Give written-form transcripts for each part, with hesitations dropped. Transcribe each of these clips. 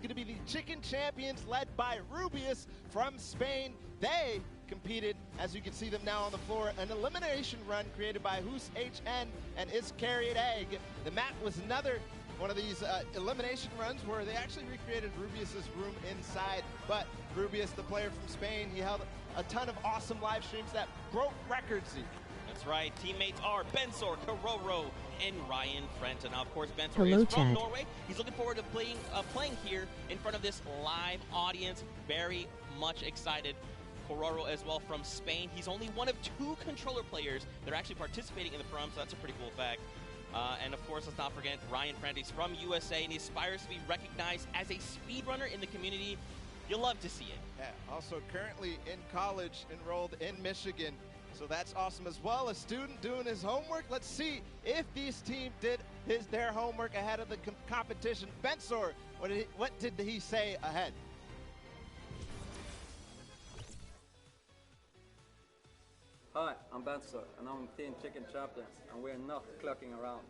going to be the Chicken Champions led by Rubius from Spain. They competed, as you can see them now on the floor, an elimination run created by Hoos HN and Iscariot Egg. The map was another one of these elimination runs where they actually recreated Rubius's room inside. But Rubius, the player from Spain, he held a ton of awesome live streams that broke records. That's right. Teammates are Bensor, Kororo, and Ryan Frenton. Now, of course, Bensor is from Norway. He's looking forward to playing here in front of this live audience. Very much excited. Kororo as well from Spain. He's only one of 2 controller players that are actually participating in the prom, so that's a pretty cool fact. And of course, let's not forget Ryan Frenton. He's from USA, and he aspires to be recognized as a speedrunner in the community. You'll love to see it. Yeah, also currently in college, enrolled in Michigan. So that's awesome as well. A student doing his homework. Let's see if this team did their homework ahead of the competition. Bensor, what did he say ahead? Hi, I'm Bensor, and I'm Team Chicken Champions, and we're not clucking around.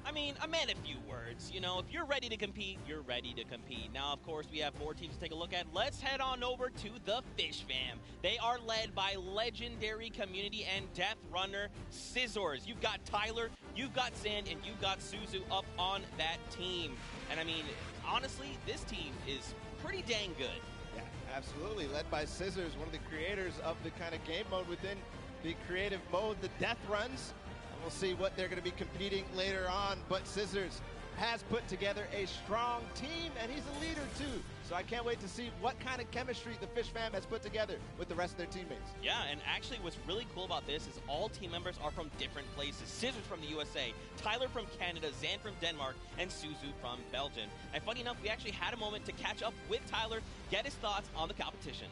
I mean, I meant a few words. You know, if you're ready to compete, you're ready to compete. Now, of course, we have more teams to take a look at. Let's head on over to the Fish Fam. They are led by legendary community and death runner Scissors. You've got Tyler, you've got Zand, and you've got Suzu up on that team. And I mean, honestly, this team is pretty dang good. Yeah, absolutely. Led by Scissors, one of the creators of the kind of game mode within the creative mode, the death runs. We'll see what they're going to be competing later on, but Scissors has put together a strong team, and he's a leader too. So I can't wait to see what kind of chemistry the Fish Fam has put together with the rest of their teammates. Yeah, and actually what's really cool about this is all team members are from different places. Scissors from the USA, Tyler from Canada, Zan from Denmark, and Suzu from Belgium. And funny enough, we actually had a moment to catch up with Tyler, get his thoughts on the competition.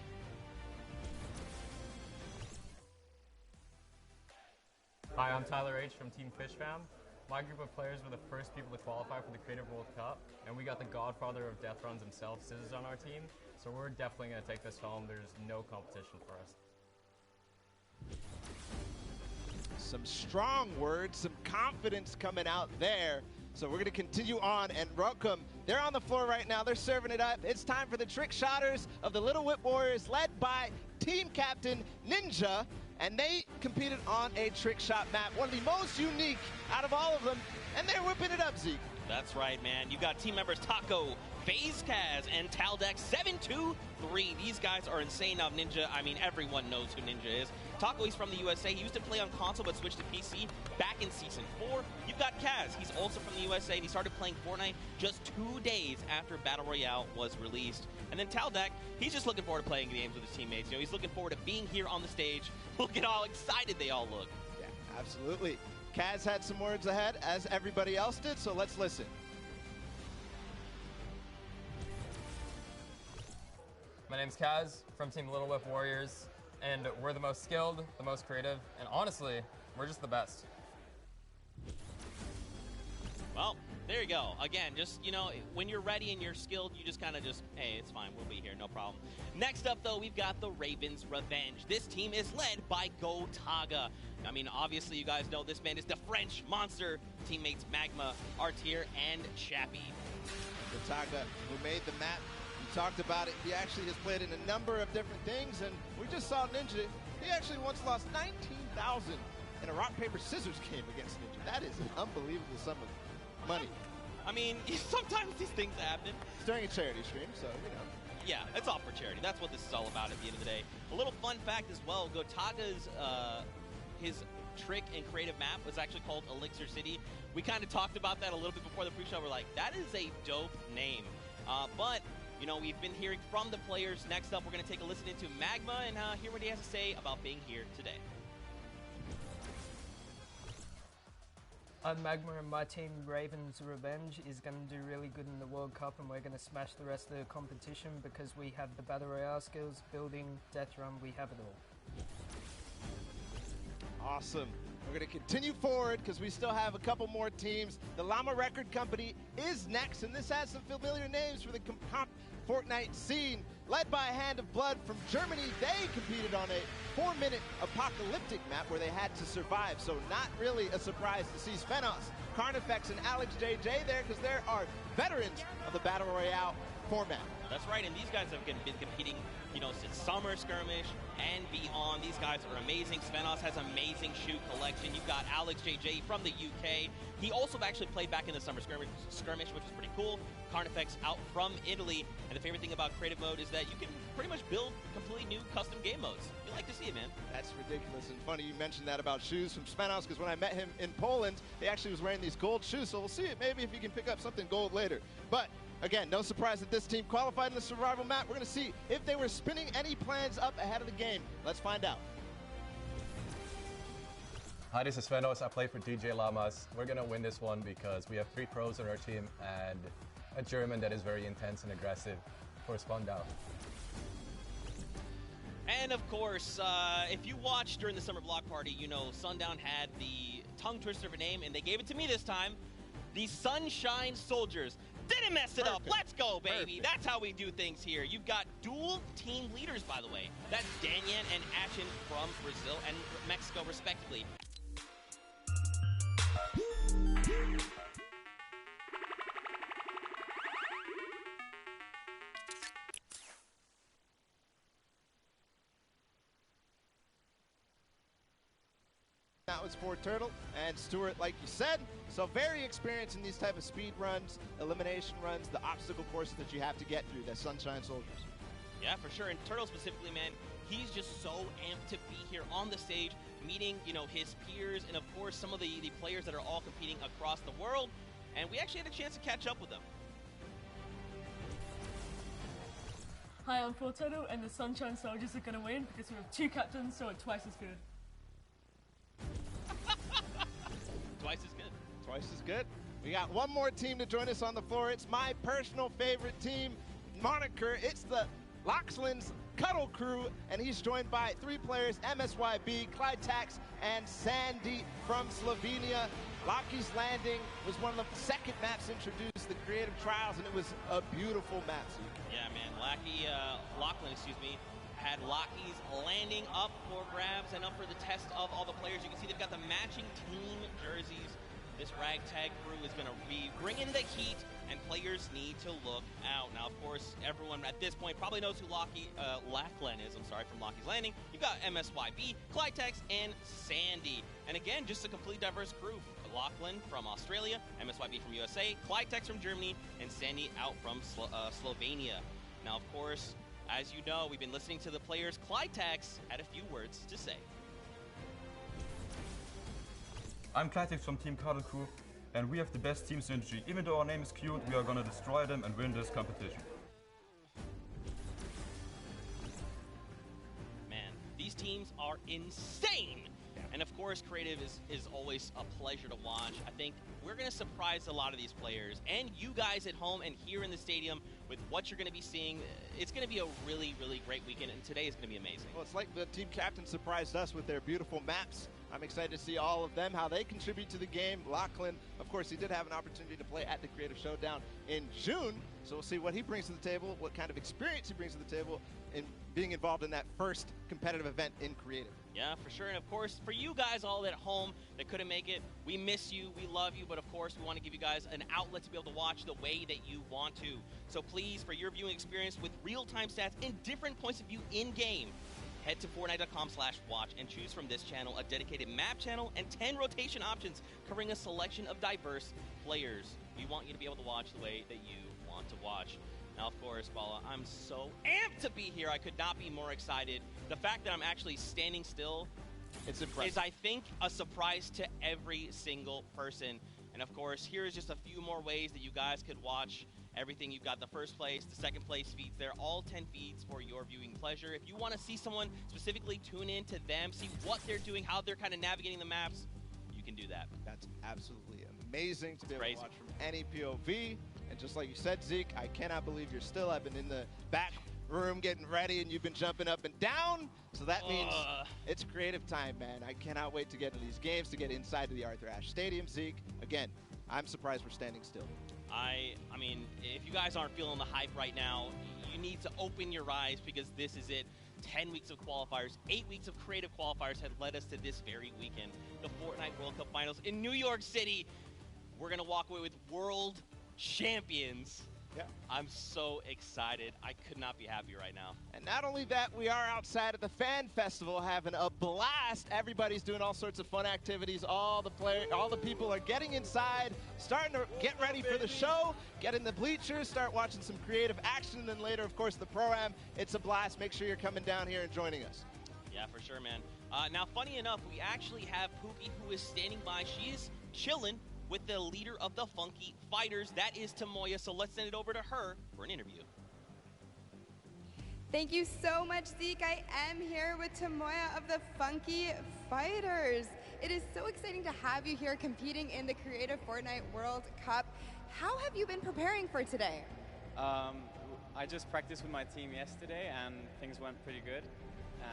Hi, I'm Tyler H. from Team Fish Fam. My group of players were the first people to qualify for the Creative World Cup, and we got the godfather of death runs himself, Scissors, on our team, so we're definitely going to take this home. There's no competition for us. Some strong words, some confidence coming out there. So we're going to continue on, and welcome. They're on the floor right now. They're serving it up. It's time for the trick shotters of the Little Whip Warriors, led by team captain Ninja. And they competed on a trick shot map, one of the most unique out of all of them. And they're whipping it up, Zeke. That's right, man. You got team members Taco, FaZe Kaz, and Taldex 723. These guys are insane. Now, Ninja, I mean, everyone knows who Ninja is. Taco, he's from the USA. He used to play on console but switched to PC back in Season 4. You've got Kaz. He's also from the USA, and he started playing Fortnite just 2 days after Battle Royale was released. And then Taldex, he's just looking forward to playing games with his teammates. You know, he's looking forward to being here on the stage. Look at how excited they all look. Yeah, absolutely. Kaz had some words ahead, as everybody else did, so let's listen. My name's Kaz from Team Little Whip Warriors, and we're the most skilled, the most creative, and honestly, we're just the best. Well, there you go. Again, just, you know, when you're ready and you're skilled, you just kind of just, hey, it's fine. We'll be here. No problem. Next up, though, we've got the Ravens Revenge. This team is led by Gotaga. I mean, obviously, you guys know this man is the French monster. Teammates Magma, Artier, and Chappie. Gotaga, who made the map. We talked about it. He actually has played in a number of different things, and we just saw Ninja. He actually once lost 19,000 in a rock, paper, scissors game against Ninja. That is an unbelievable sum of money. I mean, sometimes these things happen. It's during a charity stream, so, you know. Yeah, it's all for charity. That's what this is all about at the end of the day. A little fun fact as well, Gotaga's, his trick and creative map was actually called Elixir City. We kind of talked about that a little bit before the pre-show. We're like, that is a dope name. But, you know, we've been hearing from the players. Next up, we're going to take a listen into Magma and hear what he has to say about being here today. I'm Magma, and my team Ravens Revenge is going to do really good in the World Cup, and we're going to smash the rest of the competition because we have the Battle Royale skills, building, death run, we have it all. Awesome. We're going to continue forward because we still have a couple more teams. The Llama Record Company is next, and this has some familiar names for the Fortnite scene. Led by Hand of Blood from Germany, they competed on a 4-minute apocalyptic map where they had to survive, so not really a surprise to see Svenos, Carnifex and Alex JJ there because there are veterans of the Battle Royale format. That's right, and these guys have been competing, since Summer Skirmish and beyond. These guys are amazing. Svenos has amazing shoe collection. You've got Alex JJ from the UK. He also actually played back in the Summer Skirmish, which is pretty cool. Carnifex out from Italy. And the favorite thing about creative mode is that you can pretty much build completely new custom game modes. You like to see it, man. That's ridiculous and funny you mentioned that about shoes from Svenos, because when I met him in Poland, he actually was wearing these gold shoes. So we'll see it maybe if he can pick up something gold later. But again, no surprise that this team qualified in the survival map. We're going to see if they were spinning any plans up ahead of the game. Let's find out. Hi, this is Svenos. I play for DJ Lamas. We're going to win this one because we have 3 pros on our team and a German that is very intense and aggressive for Sundown. And of course, if you watched during the summer block party, Sundown had the tongue twister of a name, and they gave it to me this time. The Sunshine Soldiers. Didn't mess it up. Let's go, baby. Perfect. That's how we do things here. You've got dual team leaders, by the way. That's Danyan and Ashen from Brazil and Mexico, respectively. That was for Turtle and Stuart, like you said. So very experienced in these type of speed runs, elimination runs, the obstacle courses that you have to get through, the Sunshine Soldiers. Yeah, for sure. And Turtle specifically, man, he's just so amped to be here on the stage, meeting, his peers, and of course some of the players that are all competing across the world. And we actually had a chance to catch up with them. Hi, I'm For Turtle, and the Sunshine Soldiers are going to win because we have 2 captains, so we're twice as good. Twice as good. Twice as good. We got one more team to join us on the floor. It's my personal favorite team moniker. It's the Loxland's Cuddle Crew, and he's joined by 3 players, MSYB, Clytax, and Sandy from Slovenia. Lockie's Landing was one of the second maps introduced, the Creative Trials, and it was a beautiful map. Yeah, man. Lockland, had Lockie's Landing up for grabs and up for the test of all the players. You can see they've got the matching team jerseys. This ragtag crew is going to be bringing the heat, and players need to look out. Now, of course, everyone at this point probably knows who Lachlan is. From Lockie's Landing. You've got MSYB, Clytex, and Sandy. And again, just a complete diverse crew. Lachlan from Australia, MSYB from USA, Clytex from Germany, and Sandy out from Slovenia. Now, of course, as you know, we've been listening to the players. Clytex had a few words to say. I'm Clytex from Team Cuddle Crew, and we have the best team synergy. Even though our name is cute, we are gonna destroy them and win this competition. Man, these teams are insane! And of course, creative is always a pleasure to watch. I think we're going to surprise a lot of these players and you guys at home and here in the stadium with what you're going to be seeing. It's going to be a really, really great weekend, and today is going to be amazing. Well, it's like the team captain surprised us with their beautiful maps. I'm excited to see all of them, how they contribute to the game. Lachlan, of course, he did have an opportunity to play at the Creative Showdown in June, so we'll see what he brings to the table, what kind of experience he brings to the table in being involved in that first competitive event in Creative. Yeah, for sure. And of course, for you guys all at home that couldn't make it, we miss you, we love you, but of course, we want to give you guys an outlet to be able to watch the way that you want to. So please, for your viewing experience with real-time stats and different points of view in-game, head to Fortnite.com/watch and choose from this channel a dedicated map channel and 10 rotation options covering a selection of diverse players. We want you to be able to watch the way that you want to watch. Now, of course, Bala, I'm so amped to be here. I could not be more excited. The fact that I'm actually standing still is, I think, a surprise to every single person. And, of course, here is just a few more ways that you guys could watch everything. You've got the first place, the second place feeds. They're all 10 feeds for your viewing pleasure. If you want to see someone specifically, tune in to them, see what they're doing, how they're kind of navigating the maps, you can do that. That's absolutely amazing to be able to watch from any POV. And just like you said, Zeke, I cannot believe you're still. I've been in the back room getting ready, and you've been jumping up and down. So that means it's creative time, man. I cannot wait to get into these games, to get inside to the Arthur Ashe Stadium, Zeke. Again, I'm surprised we're standing still. I mean, if you guys aren't feeling the hype right now, you need to open your eyes because this is it. 10 weeks of qualifiers, 8 weeks of creative qualifiers had led us to this very weekend. The Fortnite World Cup Finals in New York City. we're going to walk away with world champions. Yeah. I'm so excited. I could not be happier right now. And not only that, we are outside at the Fan Festival having a blast. Everybody's doing all sorts of fun activities. All the people are getting inside, starting to get ready for the show, get in the bleachers, start watching some creative action, and then later, of course, the Pro-Am. It's a blast. Make sure you're coming down here and joining us. Yeah, for sure, man. Now, funny enough, we actually have Pookie, who is standing by. She is chilling with the leader of the Funky Fighters. That is Tomoya, so let's send it over to her for an interview. Thank you so much, Zeke. I am here with Tomoya of the Funky Fighters. It is so exciting to have you here competing in the Creative Fortnite World Cup. How have you been preparing for today? I just practiced with my team yesterday and things went pretty good.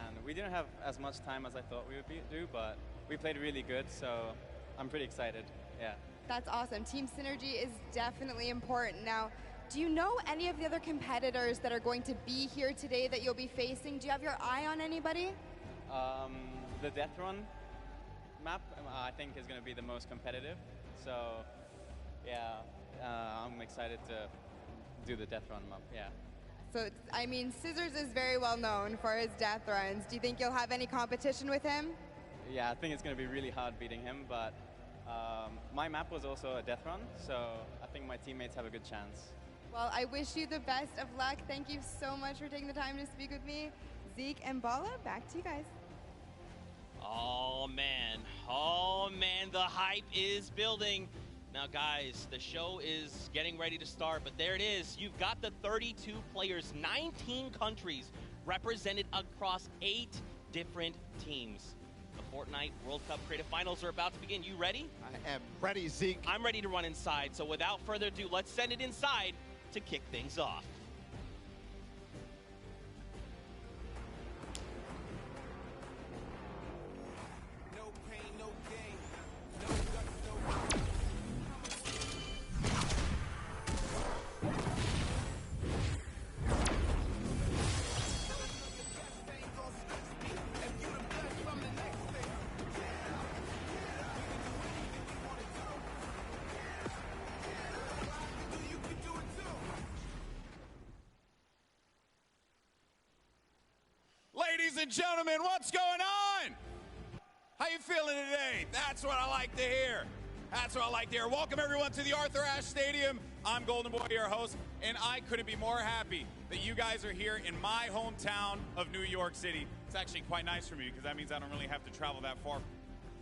And we didn't have as much time as I thought we would do, but we played really good, so I'm pretty excited. Yeah. That's awesome. Team synergy is definitely important. Now, do you know any of the other competitors that are going to be here today that you'll be facing? Do you have your eye on anybody? The Death Run map, I think, is going to be the most competitive. So, yeah, I'm excited to do the Death Run map, yeah. So, I mean, Scissors is very well known for his death runs. Do you think you'll have any competition with him? Yeah, I think it's going to be really hard beating him, but my map was also a death run, so I think my teammates have a good chance. Well, I wish you the best of luck. Thank you so much for taking the time to speak with me. Zeke and Bala, back to you guys. Oh, man, the hype is building. Now, guys, the show is getting ready to start, but there it is. You've got the 32 players, 19 countries represented across 8 different teams. The Fortnite World Cup Creative Finals are about to begin. You ready? I am ready, Zeke. I'm ready to run inside, so without further ado, let's send it inside to kick things off. Ladies and gentlemen, what's going on? How you feeling today? That's what I like to hear. That's what I like to hear. Welcome everyone to the Arthur Ashe Stadium. I'm Golden Boy, your host, and I couldn't be more happy that you guys are here in my hometown of New York City. It's actually quite nice for me because that means I don't really have to travel that far.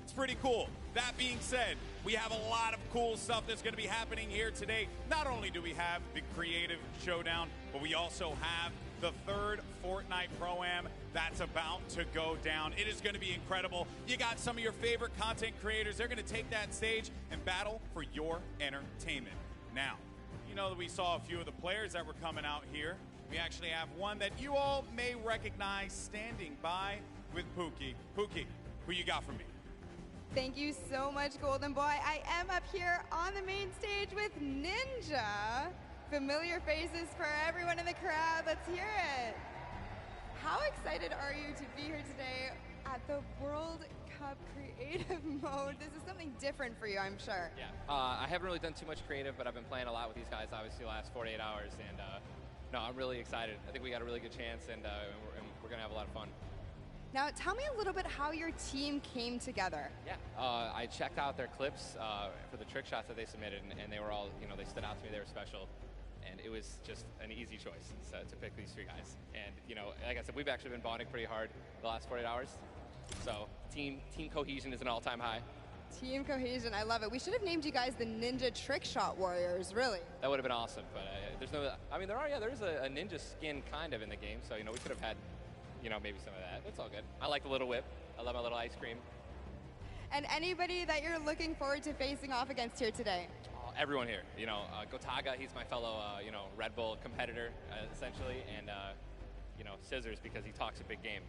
It's pretty cool. That being said, we have a lot of cool stuff that's going to be happening here today. Not only do we have the Creative Showdown, but we also have the third Fortnite Pro-Am that's about to go down. It is going to be incredible. You got some of your favorite content creators. They're going to take that stage and battle for your entertainment. Now, you know that we saw a few of the players that were coming out here. We actually have one that you all may recognize standing by with Pookie. Pookie, who you got for me? Thank you so much, Golden Boy. I am up here on the main stage with Ninja. Familiar faces for everyone in the crowd. Let's hear it. How excited are you to be here today at the World Cup Creative Mode? This is something different for you, I'm sure. Yeah, I haven't really done too much creative, but I've been playing a lot with these guys, obviously, the last 48 hours, and no, I'm really excited. I think we got a really good chance, and we're going to have a lot of fun. Now, tell me a little bit how your team came together. Yeah, I checked out their clips for the trick shots that they submitted, and they were all, they stood out to me, they were special. And it was just an easy choice to pick these 3 guys. And, like I said, we've actually been bonding pretty hard the last 48 hours. So team cohesion is an all-time high. Team cohesion, I love it. We should have named you guys the Ninja Trick Shot Warriors, really. That would have been awesome, but there's no, there is a ninja skin kind of in the game, so, we could have had, maybe some of that. It's all good. I like the little whip. I love my little ice cream. And anybody that you're looking forward to facing off against here today? Everyone here, Gotaga, he's my fellow, Red Bull competitor, essentially, and, Scissors because he talks a big game.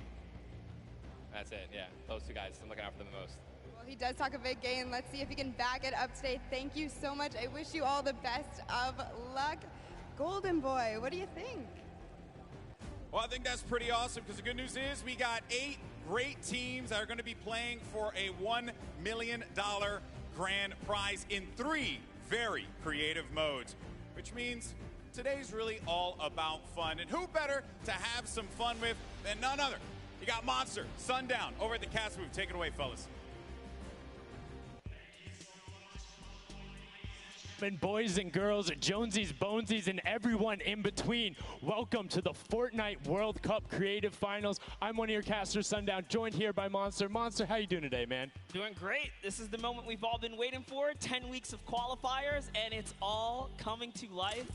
That's it, yeah. Those 2 guys, I'm looking out for them the most. Well, he does talk a big game. Let's see if he can back it up today. Thank you so much. I wish you all the best of luck. Golden Boy, what do you think? Well, I think that's pretty awesome because the good news is we got 8 great teams that are going to be playing for a $1 million grand prize in 3 very creative modes, which means today's really all about fun. And who better to have some fun with than none other? You got Monster, Sundown, over at the cast booth. Take it away, fellas. And boys and girls, Jonesies, Bonesies, and everyone in between, welcome to the Fortnite World Cup Creative Finals. I'm one of your casters, Sundown, joined here by Monster. Monster, how you doing today, man? Doing great. This is the moment we've all been waiting for. 10 weeks of qualifiers, and it's all coming to life.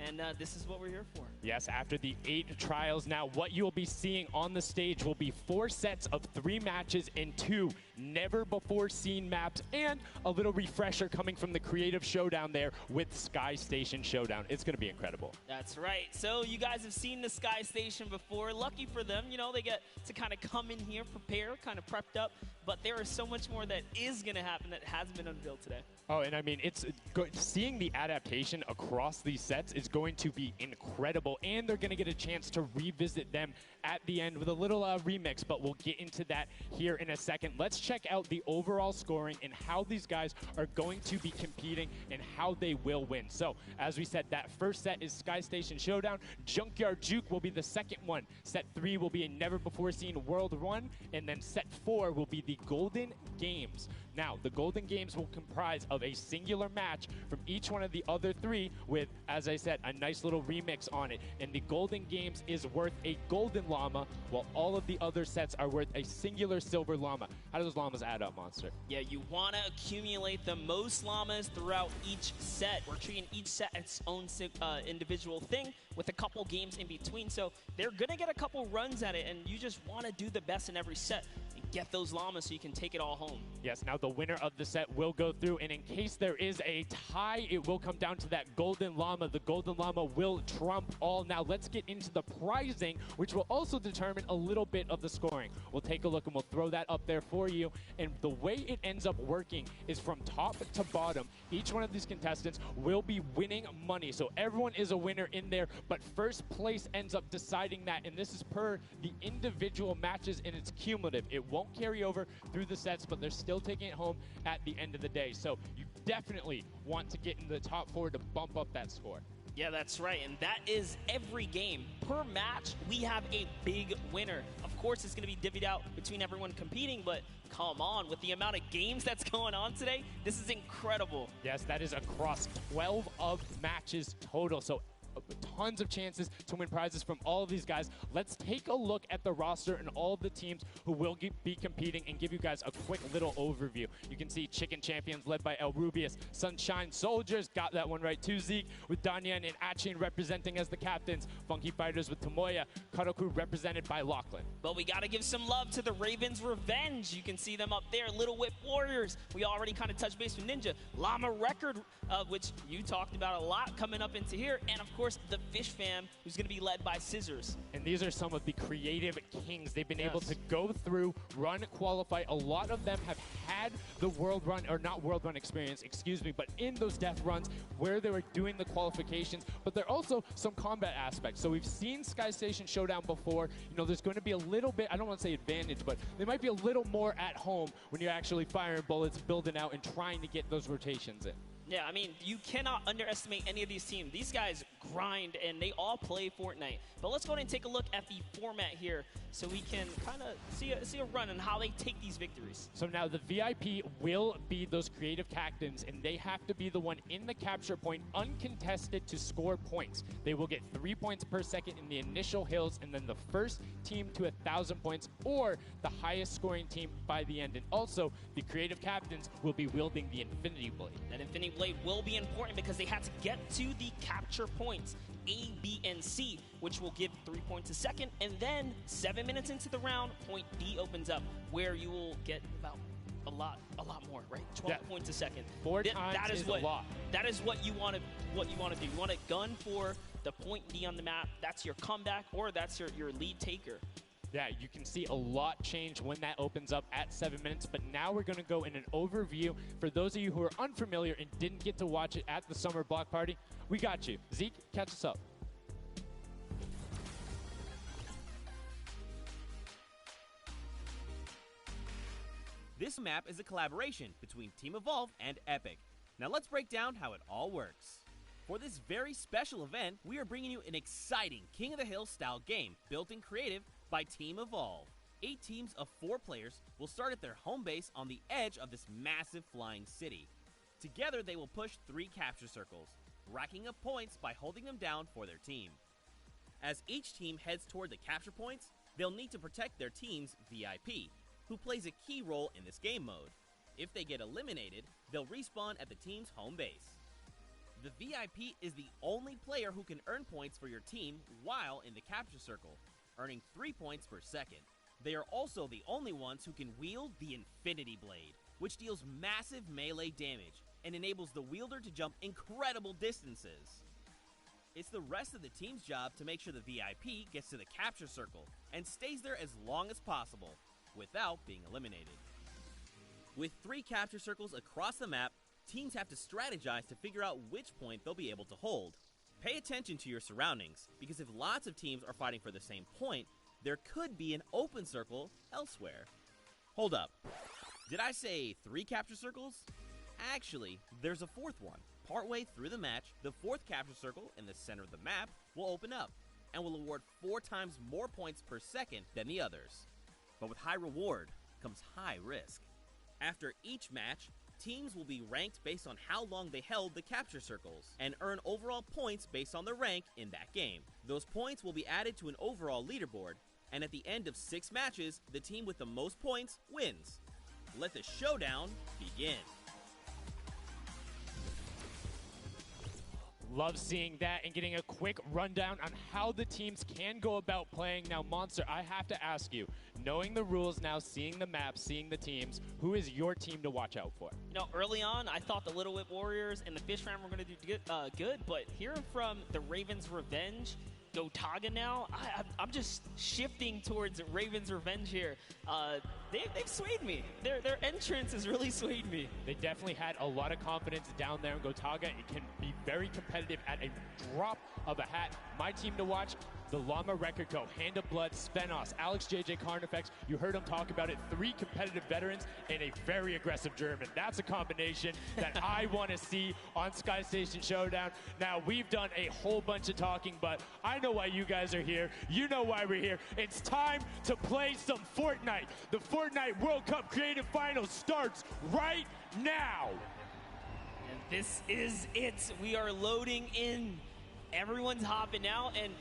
And this is what we're here for. Yes, after the 8 trials now, what you'll be seeing on the stage will be 4 sets of 3 matches in 2 never-before-seen maps, and a little refresher coming from the Creative Showdown there with Sky Station Showdown. It's going to be incredible. That's right. So you guys have seen the Sky Station before. Lucky for them, you know, they get to kind of come in here, prepare, kind of prepped up. But there is so much more that is going to happen that hasn't been unveiled today. Oh, and I mean, it's seeing the adaptation across these sets is going to be incredible, and they're going to get a chance to revisit them at the end with a little remix, but we'll get into that here in a second. Let's check out the overall scoring and how these guys are going to be competing and how they will win. So, as we said, that first set is Sky Station Showdown. Junkyard Juke will be the second one. Set 3 will be a never-before-seen World Run, and then set 4 will be the Golden Games. Now, the Golden Games will comprise of a singular match from each one of the other 3 with, as I said, a nice little remix on it. And the Golden Games is worth a golden llama, while all of the other sets are worth a singular silver llama. How do those llamas add up, Monster? Yeah, you want to accumulate the most llamas throughout each set. We're treating each set its own individual thing with a couple games in between. So they're going to get a couple runs at it, and you just want to do the best in every set. Get those llamas so you can take it all home. Yes, now the winner of the set will go through, and in case there is a tie, it will come down to that golden llama. The golden llama will trump all. Now let's get into the prizing, which will also determine a little bit of the scoring. We'll take a look and we'll throw that up there for you. And the way it ends up working is from top to bottom. Each one of these contestants will be winning money. So everyone is a winner in there, but first place ends up deciding that, and this is per the individual matches, and it's cumulative. It won't carry over through the sets, but they're still taking it home at the end of the day. So you definitely want to get in the top 4 to bump up that score. Yeah, that's right, and that is every game. Per match, we have a big winner. Of course, it's going to be divvied out between everyone competing, but come on, with the amount of games that's going on today, this is incredible. Yes, that is across 12 of matches total. So tons of chances to win prizes from all of these guys. Let's take a look at the roster and all of the teams who will be competing and give you guys a quick little overview. You can see Chicken Champions led by El Rubius. Sunshine Soldiers got that one right too, Zeke, with Danyan and Achin representing as the captains. Funky Fighters with Tomoya. Karoku represented by Lachlan. But we got to give some love to the Ravens Revenge. You can see them up there. Little Whip Warriors. We already kind of touched base with Ninja. Llama Record, which you talked about a lot coming up into here. And of course, the Fish Fam, who's going to be led by Scissors. And these are some of the creative kings. They've been able to go through, run, qualify. A lot of them have had the world run, or not world run experience, excuse me, but in those death runs where they were doing the qualifications. But there are also some combat aspects. So we've seen Sky Station Showdown before. You know, there's going to be a little bit, I don't want to say advantage, but they might be a little more at home when you're actually firing bullets, building out, and trying to get those rotations in. Yeah, I mean, you cannot underestimate any of these teams. These guys grind, and they all play Fortnite. But let's go ahead and take a look at the format here so we can kind of see a run and how they take these victories. So now the VIP will be those creative captains, and they have to be the one in the capture point uncontested to score points. They will get 3 points per second in the initial hills, and then the first team to 1,000 points or the highest scoring team by the end. And also, the creative captains will be wielding the Infinity Blade. That Infinity Blade will be important because they had to get to the capture points, A, B, and C, which will give 3 points a second. And then 7 minutes into the round, point D opens up, where you will get about a lot more, right? 12 points a second. 4 times that is a lot. That is what you want to do. You want to gun for the point D on the map. That's your comeback, or that's your lead taker. Yeah, you can see a lot change when that opens up at 7 minutes, but now we're going to go in an overview. For those of you who are unfamiliar and didn't get to watch it at the Summer Block Party, we got you. Zeke, catch us up. This map is a collaboration between Team Evolve and Epic. Now let's break down how it all works. For this very special event, we are bringing you an exciting King of the Hill style game built in creative by Team Evolve. 8 teams of 4 players will start at their home base on the edge of this massive flying city. Together they will push 3 capture circles, racking up points by holding them down for their team. As each team heads toward the capture points, they'll need to protect their team's VIP, who plays a key role in this game mode. If they get eliminated, they'll respawn at the team's home base. The VIP is the only player who can earn points for your team while in the capture circle, earning 3 points per second. They are also the only ones who can wield the Infinity Blade, which deals massive melee damage and enables the wielder to jump incredible distances. It's the rest of the team's job to make sure the VIP gets to the capture circle and stays there as long as possible without being eliminated. With 3 capture circles across the map, teams have to strategize to figure out which point they'll be able to hold. Pay attention to your surroundings, because if lots of teams are fighting for the same point, there could be an open circle elsewhere. Hold up. Did I say 3 capture circles? Actually, there's a 4th one. Partway through the match, the 4th capture circle in the center of the map will open up and will award 4 times more points per second than the others. But with high reward comes high risk. After each match, teams will be ranked based on how long they held the capture circles and earn overall points based on their rank in that game. Those points will be added to an overall leaderboard, and at the end of 6 matches, the team with the most points wins. Let the showdown begin. Love seeing that and getting a quick rundown on how the teams can go about playing. Now, Monster, I have to ask you, knowing the rules now, seeing the map, seeing the teams, who is your team to watch out for? You know, early on, I thought the Little Whip Warriors and the Fish Fam were going to do good, but hearing from the Ravens Revenge, Gotaga now, I'm just shifting towards Ravens Revenge here. They've swayed me. Their entrance has really swayed me. They definitely had a lot of confidence down there in Gotaga. It can be very competitive at a drop of a hat. My team to watch, the Llama Record Co., Hand of Blood, Svenos, Alex JJ Carnifex. You heard him talk about it. 3 competitive veterans and a very aggressive German. That's a combination that I want to see on Sky Station Showdown. Now, we've done a whole bunch of talking, but I know why you guys are here. You know why we're here. It's time to play some Fortnite. The Fortnite World Cup Creative Finals starts right now. And this is it. We are loading in. Everyone's hopping out, and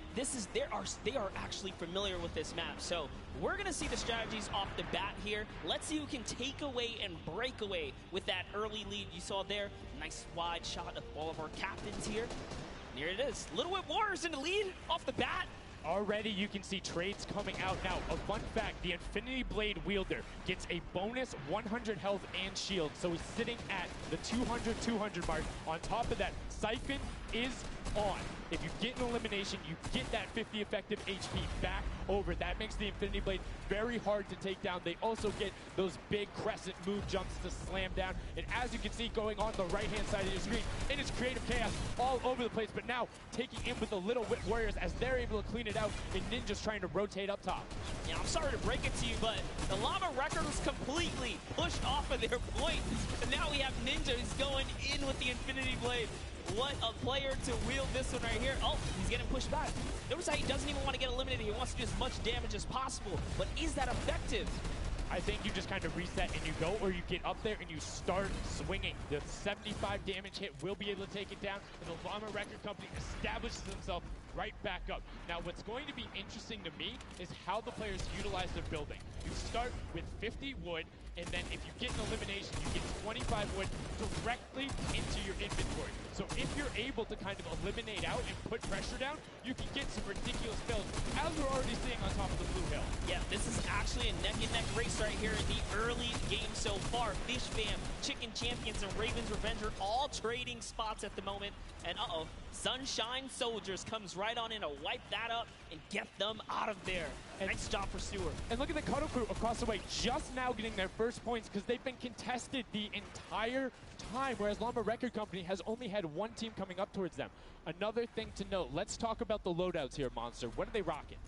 they are actually familiar with this map. So we're gonna see the strategies off the bat here. Let's see who can take away and break away with that early lead you saw there. Nice wide shot of all of our captains here. And here it is. Little Whip Warriors in the lead off the bat. Already you can see trades coming out now. A fun fact, the Infinity Blade wielder gets a bonus 100 health and shield, so he's sitting at the 200 mark. On top of that, Siphon is on. If you get an elimination, you get that 50 effective HP back over. That makes the Infinity Blade very hard to take down. They also get those big crescent move jumps to slam down. And as you can see going on the right-hand side of your screen, it is creative chaos all over the place. But now taking in with the Little Whip Warriors as they're able to clean it out, and Ninja's trying to rotate up top. Yeah, I'm sorry to break it to you, but the Llama Record was completely pushed off of their point. And now we have Ninja who's going in with the Infinity Blade. What a player to wield this one right here. Oh, he's getting pushed back. Notice how he doesn't even want to get eliminated. He wants to do as much damage as possible. But is that effective? I think you just kind of reset and you go, or you get up there and you start swinging. The 75 damage hit will be able to take it down, and the Llama Record Company establishes themselves right back up. Now, what's going to be interesting to me is how the players utilize their building. You start with 50 wood, and then if you get an elimination, you get 25 wood directly into your inventory. So if you're able to kind of eliminate out and put pressure down, you can get some ridiculous builds, as we're already seeing on top of the Blue Hill. Yeah, this is actually a neck-and-neck race right here in the early game so far. Fish Fam, Chicken Champions, and Ravens Revenge are all trading spots at the moment. And Sunshine Soldiers comes right on in to wipe that up and get them out of there. And nice job for Stewart. And look at the Cuddle Crew across the way, just now getting their first points because they've been contested the entire time, whereas Llama Record Company has only had one team coming up towards them. Another thing to note, let's talk about the loadouts here, Monster. What are they rocking?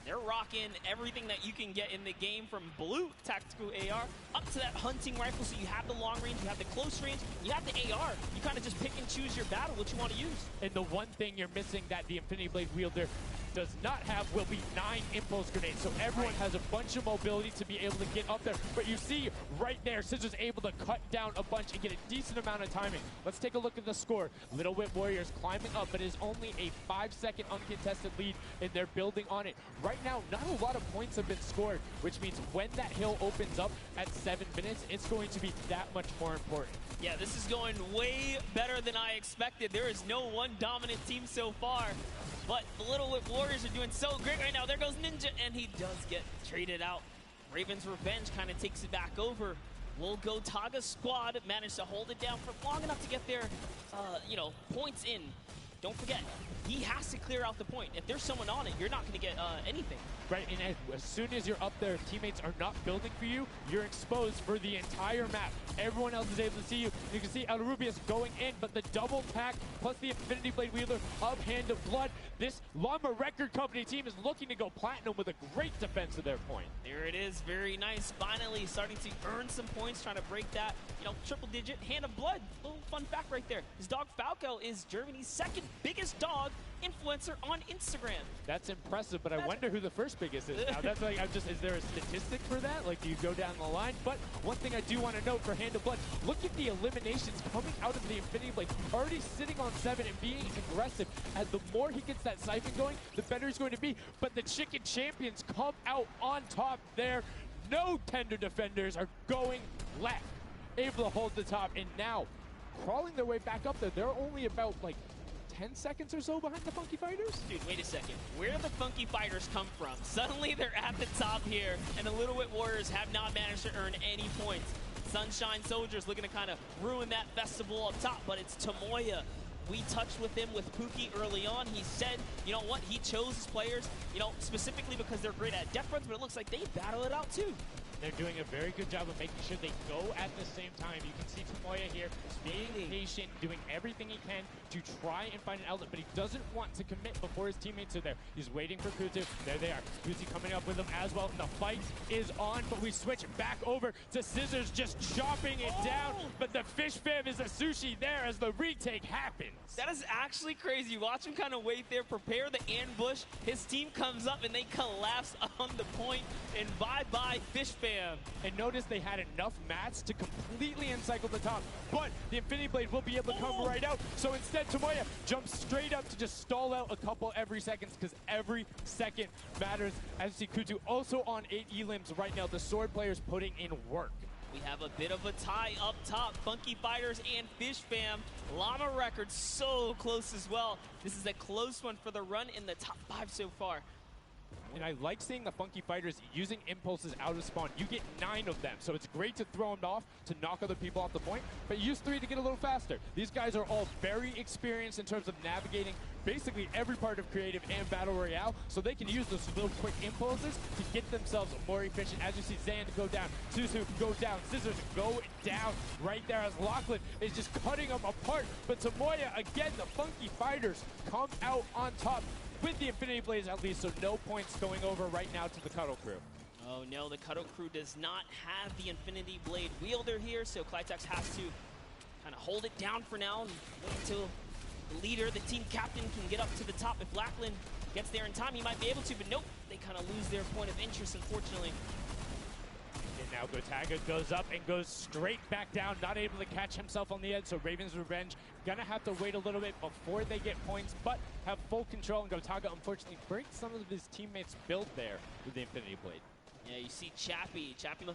They're rocking everything that you can get in the game, from blue tactical AR up to that hunting rifle. So you have the long range, you have the close range, you have the AR. You kind of just pick and choose your battle, what you want to use. And the one thing you're missing that the Infinity Blade wielder does not have will be 9 impulse grenades. So everyone has a bunch of mobility to be able to get up there. But you see right there, Scissors able to cut down a bunch and get a decent amount of timing. Let's take a look at the score. Little Whip Warriors climbing up, but it is only a 5-second uncontested lead, and they're building on it. Right now, not a lot of points have been scored, which means when that hill opens up at 7 minutes, it's going to be that much more important. Yeah, this is going way better than I expected. There is no one dominant team so far, but the Little Whip Warriors are doing so great right now. There goes Ninja, and he does get traded out. Raven's Revenge kind of takes it back over. Will Go Taga squad managed to hold it down for long enough to get their, points in. Don't forget, he has to clear out the point. If there's someone on it, you're not going to get anything. Right, and as soon as you're up there, if teammates are not building for you, you're exposed for the entire map. Everyone else is able to see you. You can see El Rubius going in, but the double tack plus the Infinity Blade wielder of Hand of Blood. This Llama Record Company team is looking to go platinum with a great defense of their point. There it is, very nice. Finally starting to earn some points, trying to break that, triple digit Hand of Blood. Little fun fact right there. His dog Falco is Germany's second biggest dog influencer on Instagram. That's impressive, but I wonder who the first biggest is now. That's like, is there a statistic for that? Like, do you go down the line? But one thing I do want to note for Hand of Blood, look at the eliminations coming out of the Infinity Blade. Already sitting on 7 and being aggressive. As the more he gets that siphon going, the better he's going to be. But the Chicken Champions come out on top there. No tender defenders are going left. Able to hold the top, and now crawling their way back up there. They're only about, 10 seconds or so behind the Funky Fighters? Dude, wait a second. Where do the Funky Fighters come from? Suddenly they're at the top here, and the Little Whip Warriors have not managed to earn any points. Sunshine Soldiers looking to kind of ruin that festival up top, but it's Tomoya. We touched with him with Pookie early on. He said, you know what, he chose his players, specifically because they're great at death runs, but it looks like they battle it out too. They're doing a very good job of making sure they go at the same time. You can see Tomoya here being patient, doing everything he can to try and find an outlet, but he doesn't want to commit before his teammates are there. He's waiting for Kuzu. There they are. Kuzu coming up with him as well, and the fight is on, but we switch back over to Scissors just chopping it down, but the Fish Fam is a sushi there as the retake happens. That is actually crazy. Watch him kind of wait there, prepare the ambush. His team comes up, and they collapse on the point, and bye-bye Fish Fam. And notice they had enough mats to completely encircle the top, but the Infinity Blade will be able to come right out. So instead, Tomoya jumps straight up to just stall out a couple every second, because every second matters. As you see Kutu also on 8 elims right now. The sword players putting in work. We have a bit of a tie up top. Funky Fighters and Fish Fam. Llama Records so close as well. This is a close one for the run in the top 5 so far. And I like seeing the Funky Fighters using impulses out of spawn. You get 9 of them, so it's great to throw them off to knock other people off the point, but use 3 to get a little faster. These guys are all very experienced in terms of navigating basically every part of creative and battle royale, so they can use those little quick impulses to get themselves more efficient. As you see Zan go down, Susu go down, Scissors go down right there as Lachlan is just cutting them apart. But Tomoya, again, the Funky Fighters come out on top with the Infinity Blades at least, so no points going over right now to the Cuddle Crew. Oh no, the Cuddle Crew does not have the Infinity Blade wielder here, so Clitex has to kind of hold it down for now and wait until the leader, the team captain, can get up to the top. If Lachlan gets there in time, he might be able to, but nope, they kind of lose their point of interest, unfortunately. And now Gotaga goes up and goes straight back down, not able to catch himself on the edge, so Raven's Revenge gonna have to wait a little bit before they get points, but have full control, and Gotaga unfortunately breaks some of his teammates' build there with the Infinity Blade. Yeah, you see Chappie, the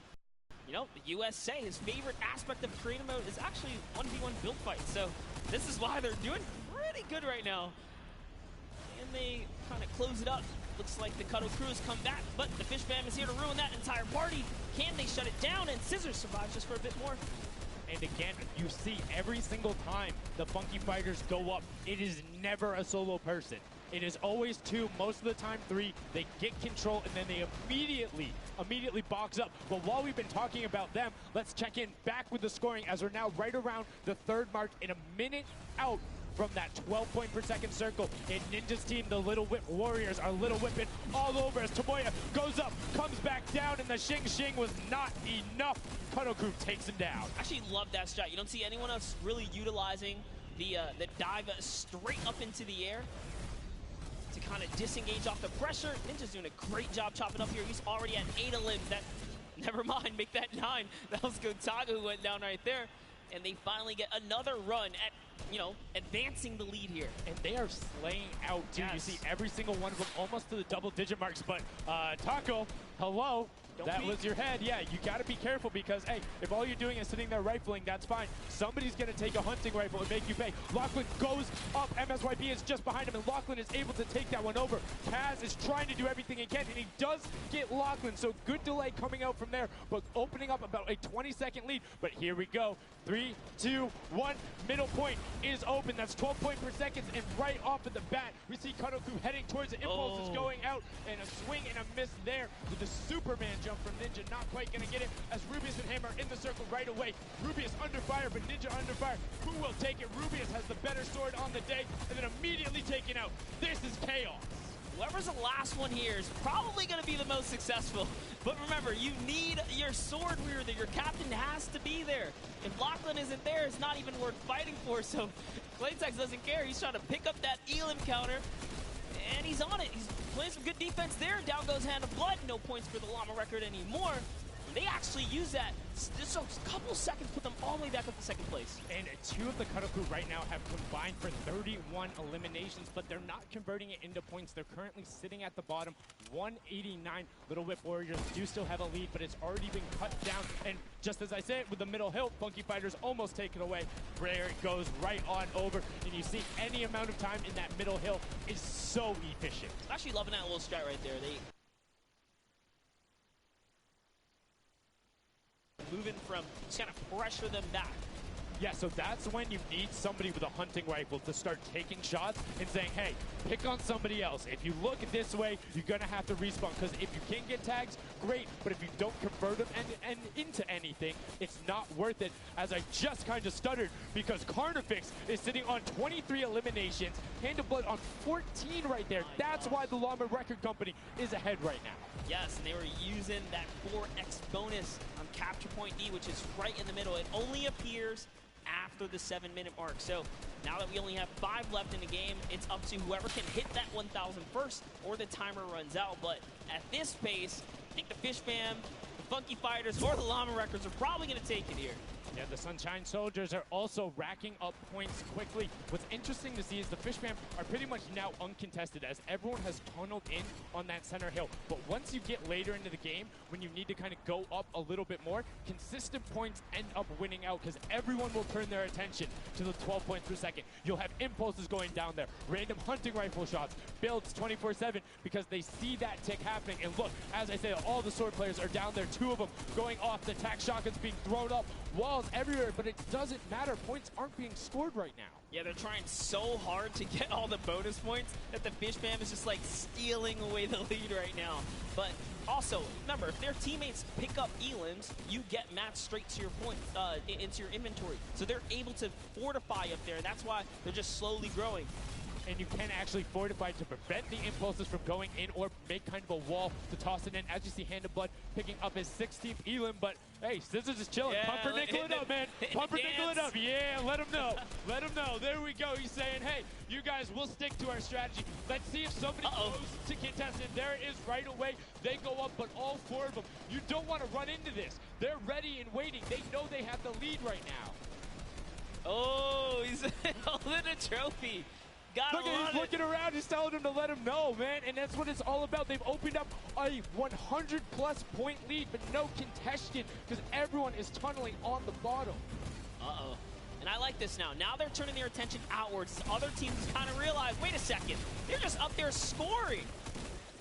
USA, his favorite aspect of creative mode is actually 1v1 build fights, so this is why they're doing pretty good right now. And they kind of close it up. Looks like the Cuddle Crew has come back, but the Fish Fam is here to ruin that entire party. Can they shut it down? And Scissors survives just for a bit more. And again, you see every single time the Funky Fighters go up, it is never a solo person. It is always 2, most of the time 3. They get control, and then they immediately box up. But while we've been talking about them, let's check in back with the scoring as we're now right around the 3rd mark and a minute out from that 12 point per second circle. And Ninja's team, the Little Whip Warriors, are Little Whipping all over as Tomoya goes up, comes back down, and the Xing was not enough. Cuddle Crew takes him down. Actually love that strat. You don't see anyone else really utilizing the dive straight up into the air to kind of disengage off the pressure. Ninja's doing a great job chopping up here. He's already at 8 of limbs. That, never mind, make that 9. That was Gotaga who went down right there. And they finally get another run at, you know, advancing the lead here. And they are slaying out, too. Yes. You see every single one of them almost to the double-digit marks. But Taco, hello. That was your head. Yeah, you got to be careful because, hey, if all you're doing is sitting there rifling, that's fine. Somebody's going to take a hunting rifle and make you pay. Lachlan goes up. MSYB is just behind him, and Lachlan is able to take that one over. Kaz is trying to do everything he can, and he does get Lachlan, so good delay coming out from there, but opening up about a 20-second lead. But here we go. 3, 2, 1. Middle point is open. That's 12 points per second, and right off of the bat, we see Cuddle Crew heading towards it. Impulse is going out, and a swing and a miss there with the Superman jump from Ninja. Not quite going to get it as Rubius and Hammer in the circle right away. Rubius under fire, but Ninja under fire. Who will take it? Rubius has the better sword on the day, and then immediately taken out. This is chaos. Whoever's the last one here is probably going to be the most successful. But remember, you need your sword wielder. Your captain has to be there. If Lachlan isn't there, it's not even worth fighting for. So Claytex doesn't care. He's trying to pick up that Elim counter. And he's on it. He's playing some good defense there. Down goes Hand of Blood. No points for the Llama record anymore. They actually use that. Just a couple seconds put them all the way back up to second place. And 2 of the Cuddle Crew right now have combined for 31 eliminations, but they're not converting it into points. They're currently sitting at the bottom, 189. Little Whip Warriors do still have a lead, but it's already been cut down. And just as I said, with the middle hill, Funky Fighters almost take it away. There it goes right on over. And you see any amount of time in that middle hill is so efficient. I'm actually loving that little strat right there. They moving from just kind of pressure them back. Yeah, so that's when you need somebody with a hunting rifle to start taking shots and saying, hey, pick on somebody else. If you look this way, you're going to have to respawn, because if you can get tags, great, but if you don't convert them and into anything, it's not worth it, as I just kind of stuttered, because Carnifex is sitting on 23 eliminations, Hand of Blood on 14 right there. That's why the Llama Record Company is ahead right now. Yes, and they were using that 4x bonus on Capture Point D, which is right in the middle. It only appears after the 7-minute mark. So now that we only have 5 left in the game, it's up to whoever can hit that 1,000 first or the timer runs out. But at this pace, I think the Fish Fam, the Funky Fighters, or the Llama Records are probably going to take it here. Yeah, the Sunshine Soldiers are also racking up points quickly. What's interesting to see is the Fish Fam are pretty much now uncontested, as everyone has tunneled in on that center hill. But once you get later into the game, when you need to kind of go up a little bit more, consistent points end up winning out, because everyone will turn their attention to the 12 points per second. You'll have impulses going down there, random hunting rifle shots, builds 24/7, because they see that tick happening. And look, as I say, all the sword players are down there, 2 of them going off, the attack shotguns being thrown up, walls everywhere, but it doesn't matter. Points aren't being scored right now. Yeah, they're trying so hard to get all the bonus points that the Fish Fam is just like stealing away the lead right now. But also, remember, if their teammates pick up Elims, you get matched straight to your points, into your inventory. So they're able to fortify up there. That's why they're just slowly growing. And you can actually fortify to prevent the impulses from going in, or make kind of a wall to toss it in. As you see, Hand of Blood picking up his 16th Elim, but hey, Scissors is chilling. Yeah, Pumpernickel it up, man. Pumpernickel it up. Yeah, let him know. Let him know. There we go. He's saying, hey, you guys, we'll stick to our strategy. Let's see if somebody goes to contestant. There it is right away. They go up, but all 4 of them. You don't want to run into this. They're ready and waiting. They know they have the lead right now. Oh, he's holding a trophy. Look at he's looking around, he's telling him to let him know, man, and that's what it's all about. They've opened up a 100-plus point lead, but no contention, because everyone is tunneling on the bottom. Uh-oh. And I like this now. Now they're turning their attention outwards. Other teams kind of realize, wait a second, they're just up there scoring.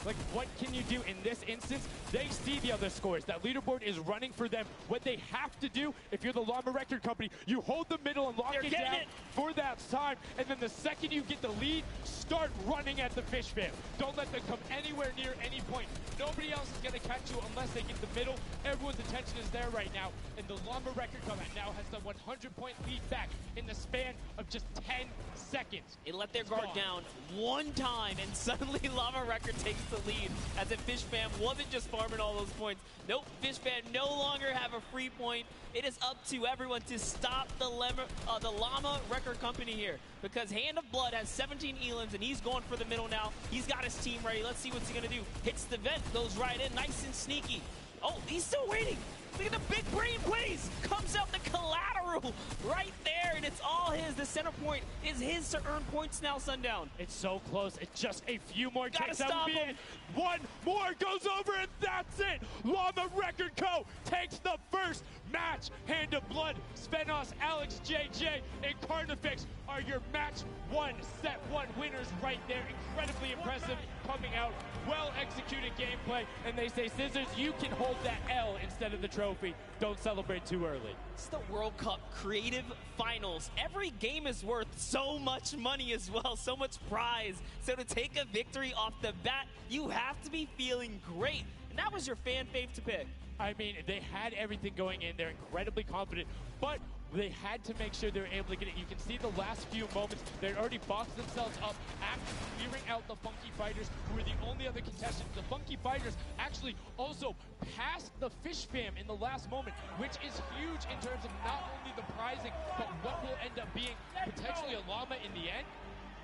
Like, what can you do in this instance? They see the other scores. That leaderboard is running for them. What they have to do, if you're the Llama Record Company, you hold the middle and lock it down for that time. And then the second you get the lead, start start running at the Fish Fam. Don't let them come anywhere near any point. Nobody else is going to catch you unless they get the middle. Everyone's attention is there right now, and the Llama Record Cup now has the 100-point lead back in the span of just 10 seconds. It let their guard down one time, and suddenly Llama Record takes the lead, as if Fish Fam wasn't just farming all those points. Nope, Fish Fam no longer have a free point. It is up to everyone to stop the Llama Record Company here, because Hand of Blood has 17 elims, and he's going for the middle now. He's got his team ready. Let's see what's he going to do. Hits the vent, goes right in, nice and sneaky. Oh, he's still waiting. Look at the big brain plays. Comes out the collateral right there, and it's all his. The center point is his to earn points now, Sundown. It's so close. It's just a few more kicks. Gotta stop him. One more goes over, and that's it. Llama Record Co. takes the first match. Hand of Blood, Svenos, Alex JJ, and Carnifex are your match 1, set 1 winners right there. Incredibly impressive coming out. Well-executed gameplay, and they say, Scissors, you can hold that L instead of the trophy. Don't celebrate too early. It's the World Cup Creative Finals. Every game is worth so much money as well, so much prize. So to take a victory off the bat, you have to be feeling great. And that was your fan fave to pick. I mean, they had everything going in. They're incredibly confident, but they had to make sure they were able to get it. You can see the last few moments, they already boxed themselves up after clearing out the Funky Fighters, who were the only other contestants. The Funky Fighters actually also passed the Fish Fam in the last moment, which is huge in terms of not only the prizing, but what will end up being potentially a llama in the end.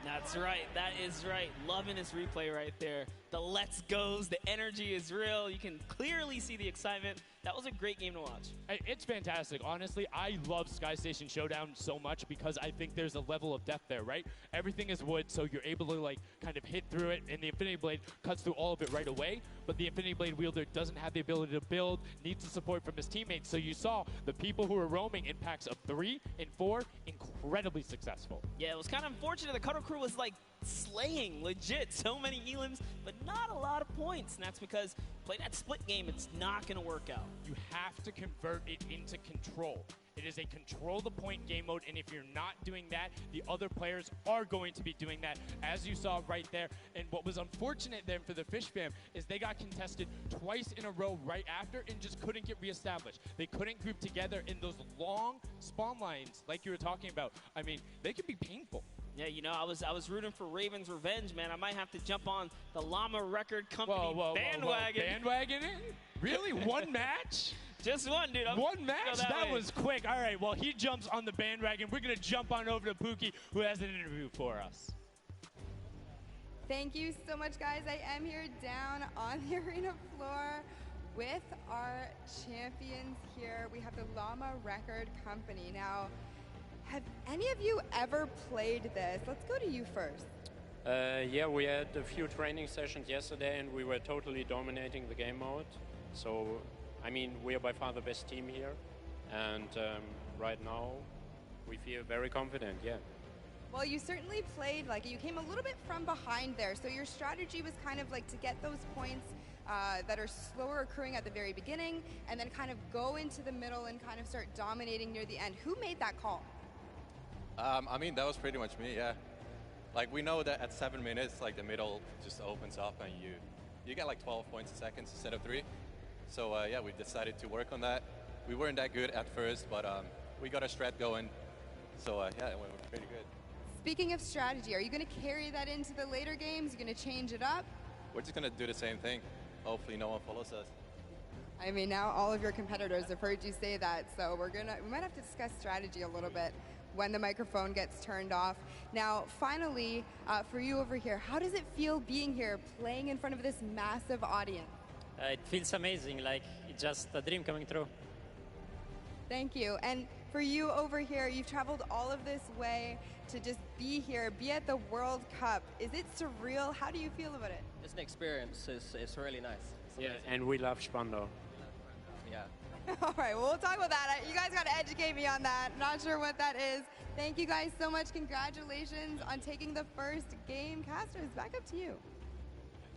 That's right. That is right. Loving this replay right there. The let's goes, the energy is real. You can clearly see the excitement. That was a great game to watch. It's fantastic. Honestly, I love Sky Station Showdown so much because I think there's a level of depth there, right? Everything is wood, so you're able to like kind of hit through it, and the Infinity Blade cuts through all of it right away. But the Infinity Blade wielder doesn't have the ability to build, needs the support from his teammates. So you saw the people who were roaming in packs of 3 and 4, incredibly successful. Yeah, it was kind of unfortunate. The Cutter Crew was like slaying legit so many elims, but not a lot of points. And that's because playing that split game, it's not going to work out. You have to convert it into control. It is a control the point game mode, and if you're not doing that, the other players are going to be doing that, as you saw right there. And what was unfortunate then for the Fish Fam is they got contested twice in a row right after and just couldn't get reestablished. They couldn't group together in those long spawn lines like you were talking about. I mean, they can be painful. Yeah, you know, I was rooting for Raven's Revenge, man. I might have to jump on the Llama Record Company bandwagon. Bandwagon it? Really? One match? Just one, dude. One match? That was quick. All right, well, he jumps on the bandwagon. We're going to jump on over to Pookie, who has an interview for us. Thank you so much, guys. I am here down on the arena floor with our champions here. We have the Llama Record Company. Now, have any of you ever played this? Let's go to you first. Yeah, we had a few training sessions yesterday, and we were totally dominating the game mode. So, I mean, we are by far the best team here, and right now we feel very confident, yeah. Well, you certainly played, like, you came a little bit from behind there, so your strategy was kind of like to get those points that are slower accruing at the very beginning, and then kind of go into the middle and kind of start dominating near the end. Who made that call? I mean, that was pretty much me, yeah. Like, we know that at 7 minutes, like, the middle just opens up and you get like 12 points a second instead of 3. So, yeah, we decided to work on that. We weren't that good at first, but we got a strat going. So, yeah, it went pretty good. Speaking of strategy, are you going to carry that into the later games? You're going to change it up? We're just going to do the same thing. Hopefully no one follows us. I mean, now all of your competitors have heard you say that, so we might have to discuss strategy a little bit when the microphone gets turned off. Now, finally, for you over here, how does it feel being here, playing in front of this massive audience? It feels amazing, like it's just a dream coming true. Thank you. And for you over here, you've traveled all of this way to just be here, be at the World Cup. Is it surreal? How do you feel about it? It's an experience. It's really nice. Yeah, and we love Spandau. Yeah. All right, well, we'll talk about that. You guys got to educate me on that. Not sure what that is. Thank you guys so much. Congratulations on taking the first game. Casters, back up to you.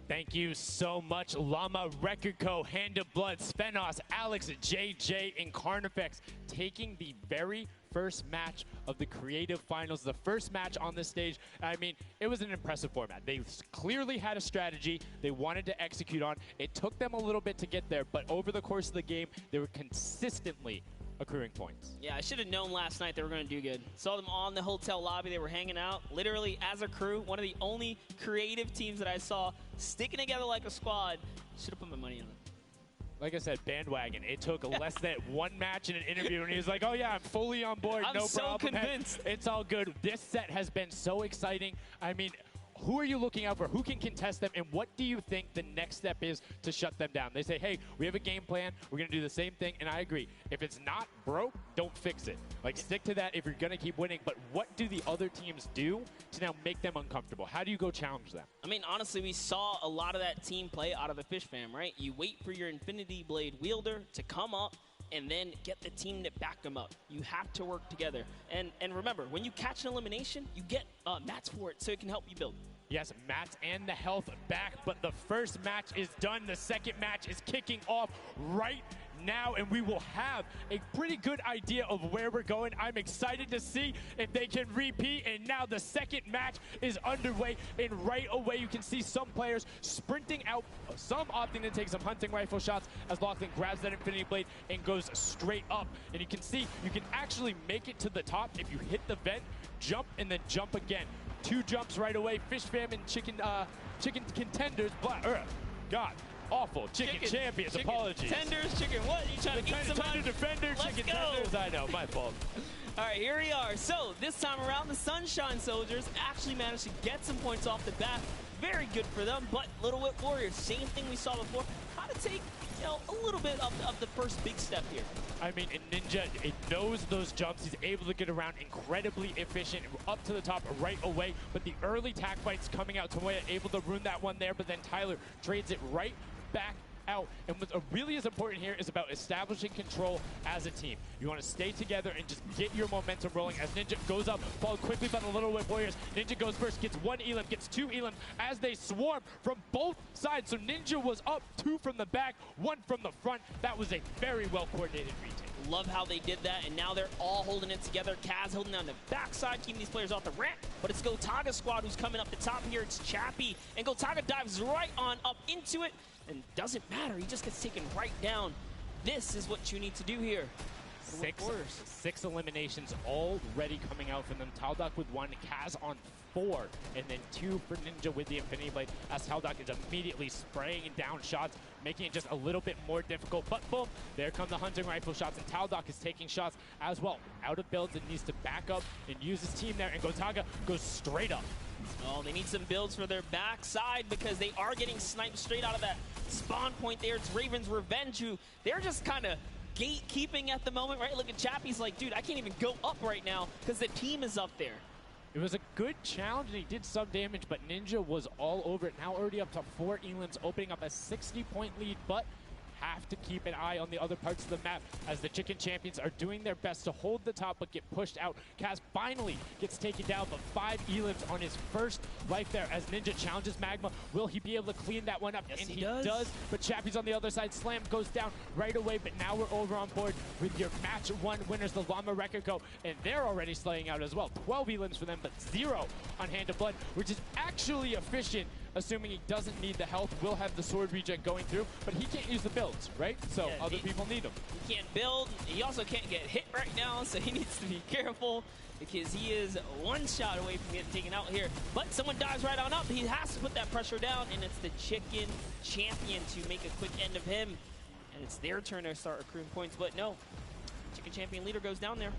Thank you so much, Llama Record Co., Hand of Blood, Svenos, Alex, JJ, and Carnifex taking the very first match of the Creative Finals, the first match on this stage. I mean, it was an impressive format. They clearly had a strategy they wanted to execute on. It took them a little bit to get there, but over the course of the game, they were consistently accruing points. Yeah, I should have known last night they were going to do good. Saw them on the hotel lobby. They were hanging out, literally as a crew. One of the only creative teams that I saw sticking together like a squad. Should have put my money on it. Like I said, bandwagon. It took less than one match in an interview, and he was like, oh, yeah, I'm fully on board. I'm no so problem. convinced. Hey, it's all good. This set has been so exciting. I mean, who are you looking out for? Who can contest them? And what do you think the next step is to shut them down? They say, hey, we have a game plan. We're going to do the same thing. And I agree. If it's not broke, don't fix it. Like, stick to that if you're going to keep winning. But what do the other teams do to now make them uncomfortable? How do you go challenge them? I mean, honestly, we saw a lot of that team play out of the Fish Fam, right? You wait for your Infinity Blade wielder to come up and then get the team to back them up. You have to work together. And remember, when you catch an elimination, you get mats for it so it can help you build. Yes, mats and the health back, but the first match is done. The second match is kicking off right now, and we will have a pretty good idea of where we're going. I'm excited to see if they can repeat, and now the second match is underway, and right away you can see some players sprinting out, some opting to take some hunting rifle shots as Lachlan grabs that Infinity Blade and goes straight up. And you can see you can actually make it to the top if you hit the vent, jump, and then jump again. 2 jumps right away. Fish Fam and chicken contenders. God, awful. Chicken champions. Apologies. Tenders, chicken what? You trying to eat some Tender defender, chicken tenders. I know, my fault. All right, here we are. So this time around, the Sunshine Soldiers actually managed to get some points off the bat. Very good for them. But Little Whip Warriors, same thing we saw before. How to take, a little bit of the first big step here. I mean, Ninja, it knows those jumps. He's able to get around incredibly efficient, up to the top right away. But the early tack fights coming out, Tomoya able to ruin that one there, but then Tyler trades it right back out. And what really is important here is about establishing control as a team. You want to stay together and just get your momentum rolling as Ninja goes up, followed quickly by the Little Whip Warriors. Ninja goes first, gets 1 elim, gets 2 elim as they swarm from both sides. So Ninja was up 2 from the back, 1 from the front. That was a very well-coordinated retake. Love how they did that, and now they're all holding it together. Kaz holding down the backside, keeping these players off the ramp. But it's Gotaga squad who's coming up the top here. It's Chappie, and Gotaga dives right on up into it. And doesn't matter, he just gets taken right down. This is what you need to do here. 6 eliminations already coming out from them. Taldock with 1, Kaz on 4, and then 2 for Ninja with the Infinity Blade, as Taldock is immediately spraying down shots, making it just a little bit more difficult. But boom, there come the hunting rifle shots, and Taldock is taking shots as well. Out of builds and needs to back up and use his team there, and Gotaga goes straight up. Oh, they need some builds for their backside because they are getting sniped straight out of that spawn point there. It's Raven's Revenge, who they're just kind of gatekeeping at the moment, right? Look at Chappie's like, dude, I can't even go up right now because the team is up there. It was a good challenge, and he did some damage, but Ninja was all over it. Now already up to 4 elims, opening up a 60-point lead, but have to keep an eye on the other parts of the map as the Chicken Champions are doing their best to hold the top but get pushed out. Kaz finally gets taken down, but 5 elims on his first life there as Ninja challenges Magma. Will he be able to clean that one up? Yes, and he does. But Chappie's on the other side. Slam goes down right away, but now we're over on board with your match 1 winners, the Llama Rekiko, and they're already slaying out as well. 12 elims for them, but 0 on Hand of Blood, which is actually efficient. Assuming he doesn't need the health, will have the sword regen going through, but he can't use the builds, right? So Yeah, other people need them. He can't build. He also can't get hit right now, so he needs to be careful because he is 1 shot away from getting taken out here. But someone dives right on up. He has to put that pressure down, and it's the Chicken Champion to make a quick end of him. And it's their turn to start accruing points, but no. Chicken Champion leader goes down there.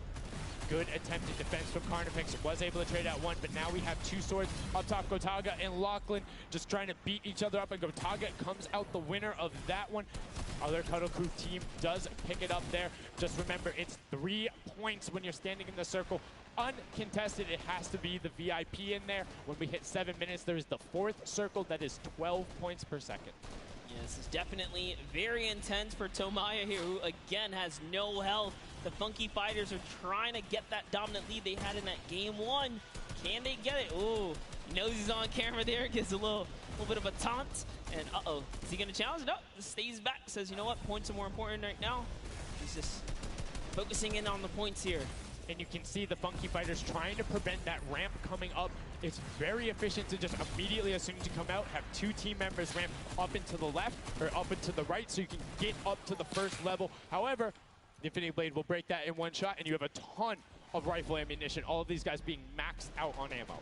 Good attempted defense from Carnifex. Was able to trade out 1, but now we have 2 swords up top. Gotaga and Lachlan just trying to beat each other up, and Gotaga comes out the winner of that one. Other Cuddle Crew team does pick it up there. Just remember, it's 3 points when you're standing in the circle. Uncontested, it has to be the VIP in there. When we hit 7 minutes, there is the 4th circle that is 12 points per second. Yeah, this is definitely very intense for Tomoya here, who again has no health. The Funky Fighters are trying to get that dominant lead they had in that game 1. Can they get it? Ooh, knows he's on camera there, gives a little bit of a taunt. And uh-oh, is he gonna challenge? No, stays back, says, you know what, points are more important right now. He's just focusing in on the points here. and you can see the Funky Fighters trying to prevent that ramp coming up. It's very efficient to just immediately, as soon as you come out, have 2 team members ramp up into the left or up into the right so you can get up to the first level. However, the Infinity Blade will break that in one shot, and you have a ton of rifle ammunition. All of these guys being maxed out on ammo.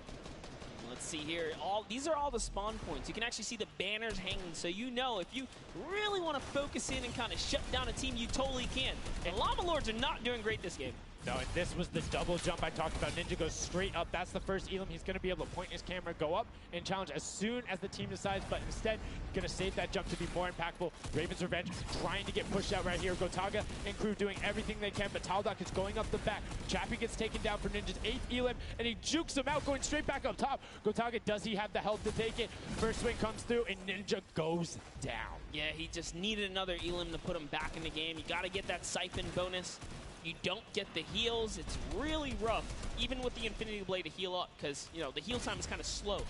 Let's see here. These are all the spawn points. You can actually see the banners hanging, so you know if you really want to focus in and kind of shut down a team, you totally can. And Llama Lords are not doing great this game. No, and this was the double jump I talked about. Ninja goes straight up. That's the first Elim. He's going to be able to point his camera, go up, and challenge as soon as the team decides, but instead, going to save that jump to be more impactful. Raven's Revenge trying to get pushed out right here. Gotaga and crew doing everything they can, but Taldock is going up the back. Chappie gets taken down for Ninja's 8th Elim, and he jukes him out, going straight back up top. Gotaga, does he have the health to take it? First swing comes through, and Ninja goes down. Yeah, he just needed another Elim to put him back in the game. You got to get that siphon bonus. You don't get the heals. It's really rough, even with the Infinity Blade to heal up, because, you know, the heal time is kind of slow.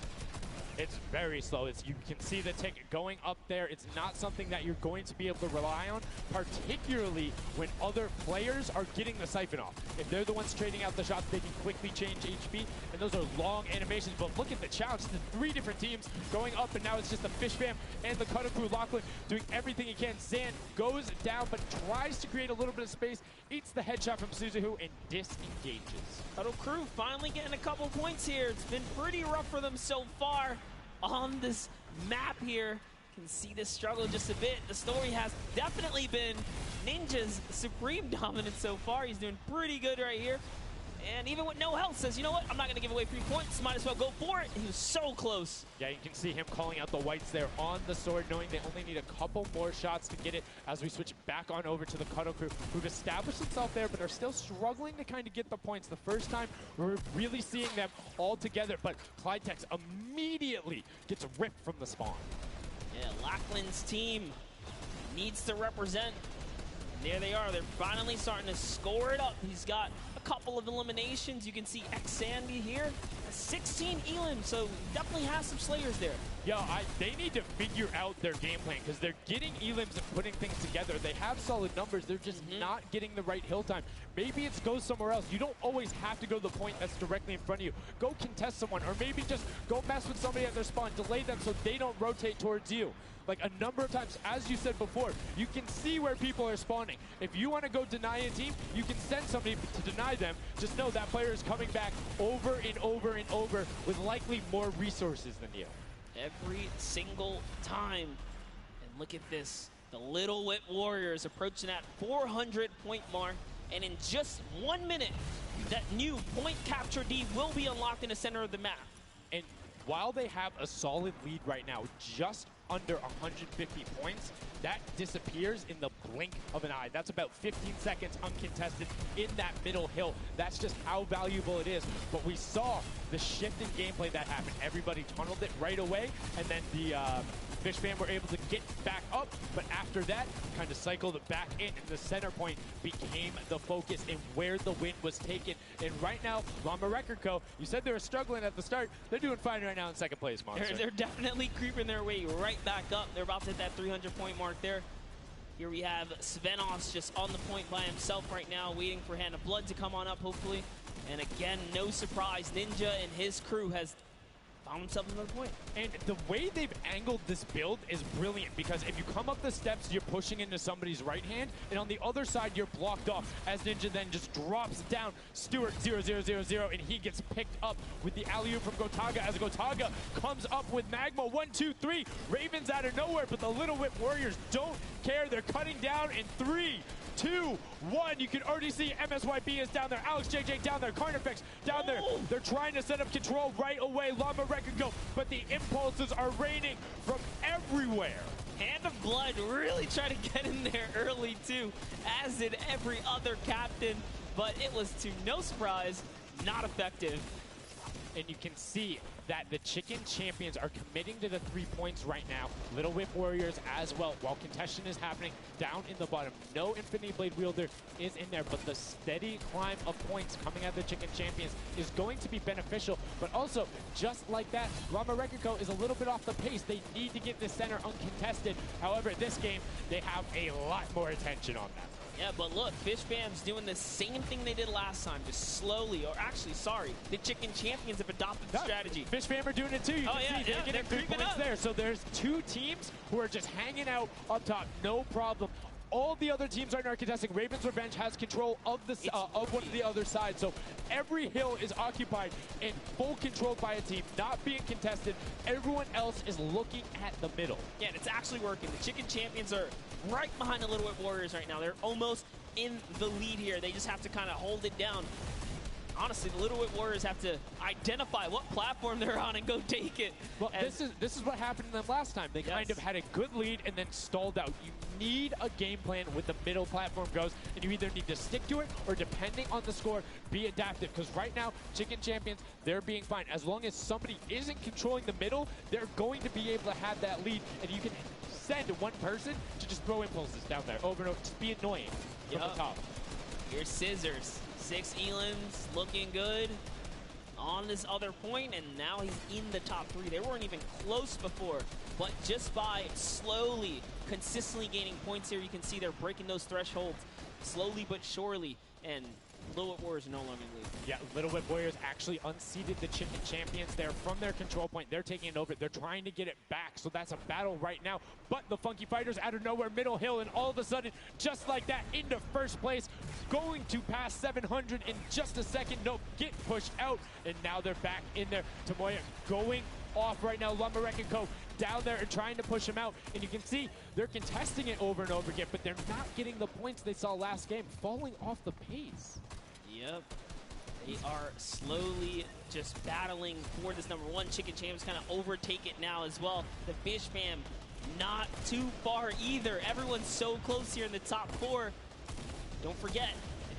It's very slow. You can see the tick going up there. It's not something that you're going to be able to rely on, particularly when other players are getting the siphon off. If they're the ones trading out the shots, they can quickly change HP, and those are long animations. But look at the challenge. The 3 different teams going up, and now it's just the Fish Fam and the Cutter Crew. Lachlan doing everything he can. Zan goes down, but tries to create a little bit of space, eats the headshot from Suzuhu, and disengages. Cutter Crew finally getting a couple points here. It's been pretty rough for them so far on this map here. Can see this struggle just a bit. The story has definitely been Ninja's supreme dominance so far. He's doing pretty good right here. And even with no health, says, you know what, I'm not going to give away 3 points. Might as well go for it. He was so close. Yeah, you can see him calling out the whites there on the sword, knowing they only need a couple more shots to get it as we switch back on over to the Cuddle Crew, who've established itself there, but are still struggling to kind of get the points. The first time we're really seeing them all together, but Clydetex immediately gets ripped from the spawn. Yeah, Lachlan's team needs to represent. There they are. They're finally starting to score it up. He's got a couple of eliminations. You can see X-Sandy here. 16 Elim, so definitely has some Slayers there. Yeah, they need to figure out their game plan because they're getting Elims and putting things together. They have solid numbers. They're just not getting the right hill time. Maybe it's go somewhere else. You don't always have to go to the point that's directly in front of you. Go contest someone, or maybe just go mess with somebody at their spawn. Delay them so they don't rotate towards you. Like a number of times, as you said before, you can see where people are spawning. If you want to go deny a team, you can send somebody to deny them. Just know that player is coming back over and over and over with likely more resources than you. Every single time. And look at this. The Little Whip Warriors approaching that 400-point mark. And in just 1 minute, that new point capture D will be unlocked in the center of the map. And while they have a solid lead right now, just under 150 points, that disappears in the blink of an eye. That's about 15 seconds uncontested in that middle hill. That's just how valuable it is. But we saw the shift in gameplay that happened. Everybody tunneled it right away, and then the Fish Fam were able to get back up, but after that, kind of cycled it back in, and the center point became the focus and where the win was taken. And right now, Llama Record Co., you said they were struggling at the start. They're doing fine right now in second place, Monster. They're definitely creeping their way right back up. They're about to hit that 300-point mark there. Here we have Svenos just on the point by himself right now, waiting for Hand of Blood to come on up, hopefully. And again, no surprise, Ninja and his crew has found himself another point. And the way they've angled this build is brilliant, because if you come up the steps, you're pushing into somebody's right hand, and on the other side, you're blocked off, as Ninja then just drops down Stewart 0-0-0-0, and he gets picked up with the alley-oop from Gotaga, as Gotaga comes up with Magma. 1, 2, 3. Ravens out of nowhere, but the Little Whip Warriors don't care. They're cutting down in 3, 2, 1. You can already see MSYB is down there. Alex JJ down there. Carnifex down there. They're trying to set up control right away. Llama Record go, but the impulses are raining from everywhere. Hand of Blood really tried to get in there early too, as did every other captain, but it was, to no surprise, not effective. And you can see that the Chicken Champions are committing to the 3 points right now. Little Whip Warriors as well, while contention is happening down in the bottom. No Infinity Blade Wielder is in there, but the steady climb of points coming out of the Chicken Champions is going to be beneficial. But also, just like that, Llama Record Co. is a little bit off the pace. They need to get this center uncontested. However, this game, they have a lot more attention on them. Yeah, but look, Fish Fam's doing the same thing they did last time, just slowly, or actually, sorry, the Chicken Champions have adopted the strategy. Fish Fam are doing it too. You can see they're getting 3 points there. So there's 2 teams who are just hanging out up top, no problem. All the other teams are contesting. Raven's Revenge has control of the of one of the other side. So every hill is occupied and full control by a team, not being contested. Everyone else is looking at the middle. Yeah, and it's actually working. The Chicken Champions are right behind the Little Whip Warriors right now. They're almost in the lead here. They just have to kind of hold it down. Honestly, the Little Whip Warriors have to identify what platform they're on and go take it. Well, this is what happened to them last time. They kind of had a good lead and then stalled out. You need a game plan with the middle platform goes, and you either need to stick to it or, depending on the score, be adaptive. Because right now, Chicken Champions, they're being fine. As long as somebody isn't controlling the middle, they're going to be able to have that lead, and you can send one person to just throw impulses down there over and over. Just be annoying from the top. Here's Scissors. 6 Elans looking good on this other point, and now he's in the top 3. They weren't even close before, but just by slowly, consistently gaining points here, you can see they're breaking those thresholds slowly but surely, and Little Whip Warriors are no longer in the lead. Yeah, Little Whip Warriors actually unseated the Chicken Champions there from their control point. They're taking it over. They're trying to get it back, so that's a battle right now. But the Funky Fighters out of nowhere, middle hill, and all of a sudden, just like that, into first place, going to pass 700 in just a second. No, get pushed out, and now they're back in there. Tomoya going off right now. Lumberek and Co. down there and trying to push him out, and you can see they're contesting it over and over again, but they're not getting the points they saw last game, falling off the pace. Yep. They are slowly just battling for this number 1. Chicken Champions kind of overtake it now as well. The Fish Fam not too far either. Everyone's so close here in the top 4. Don't forget,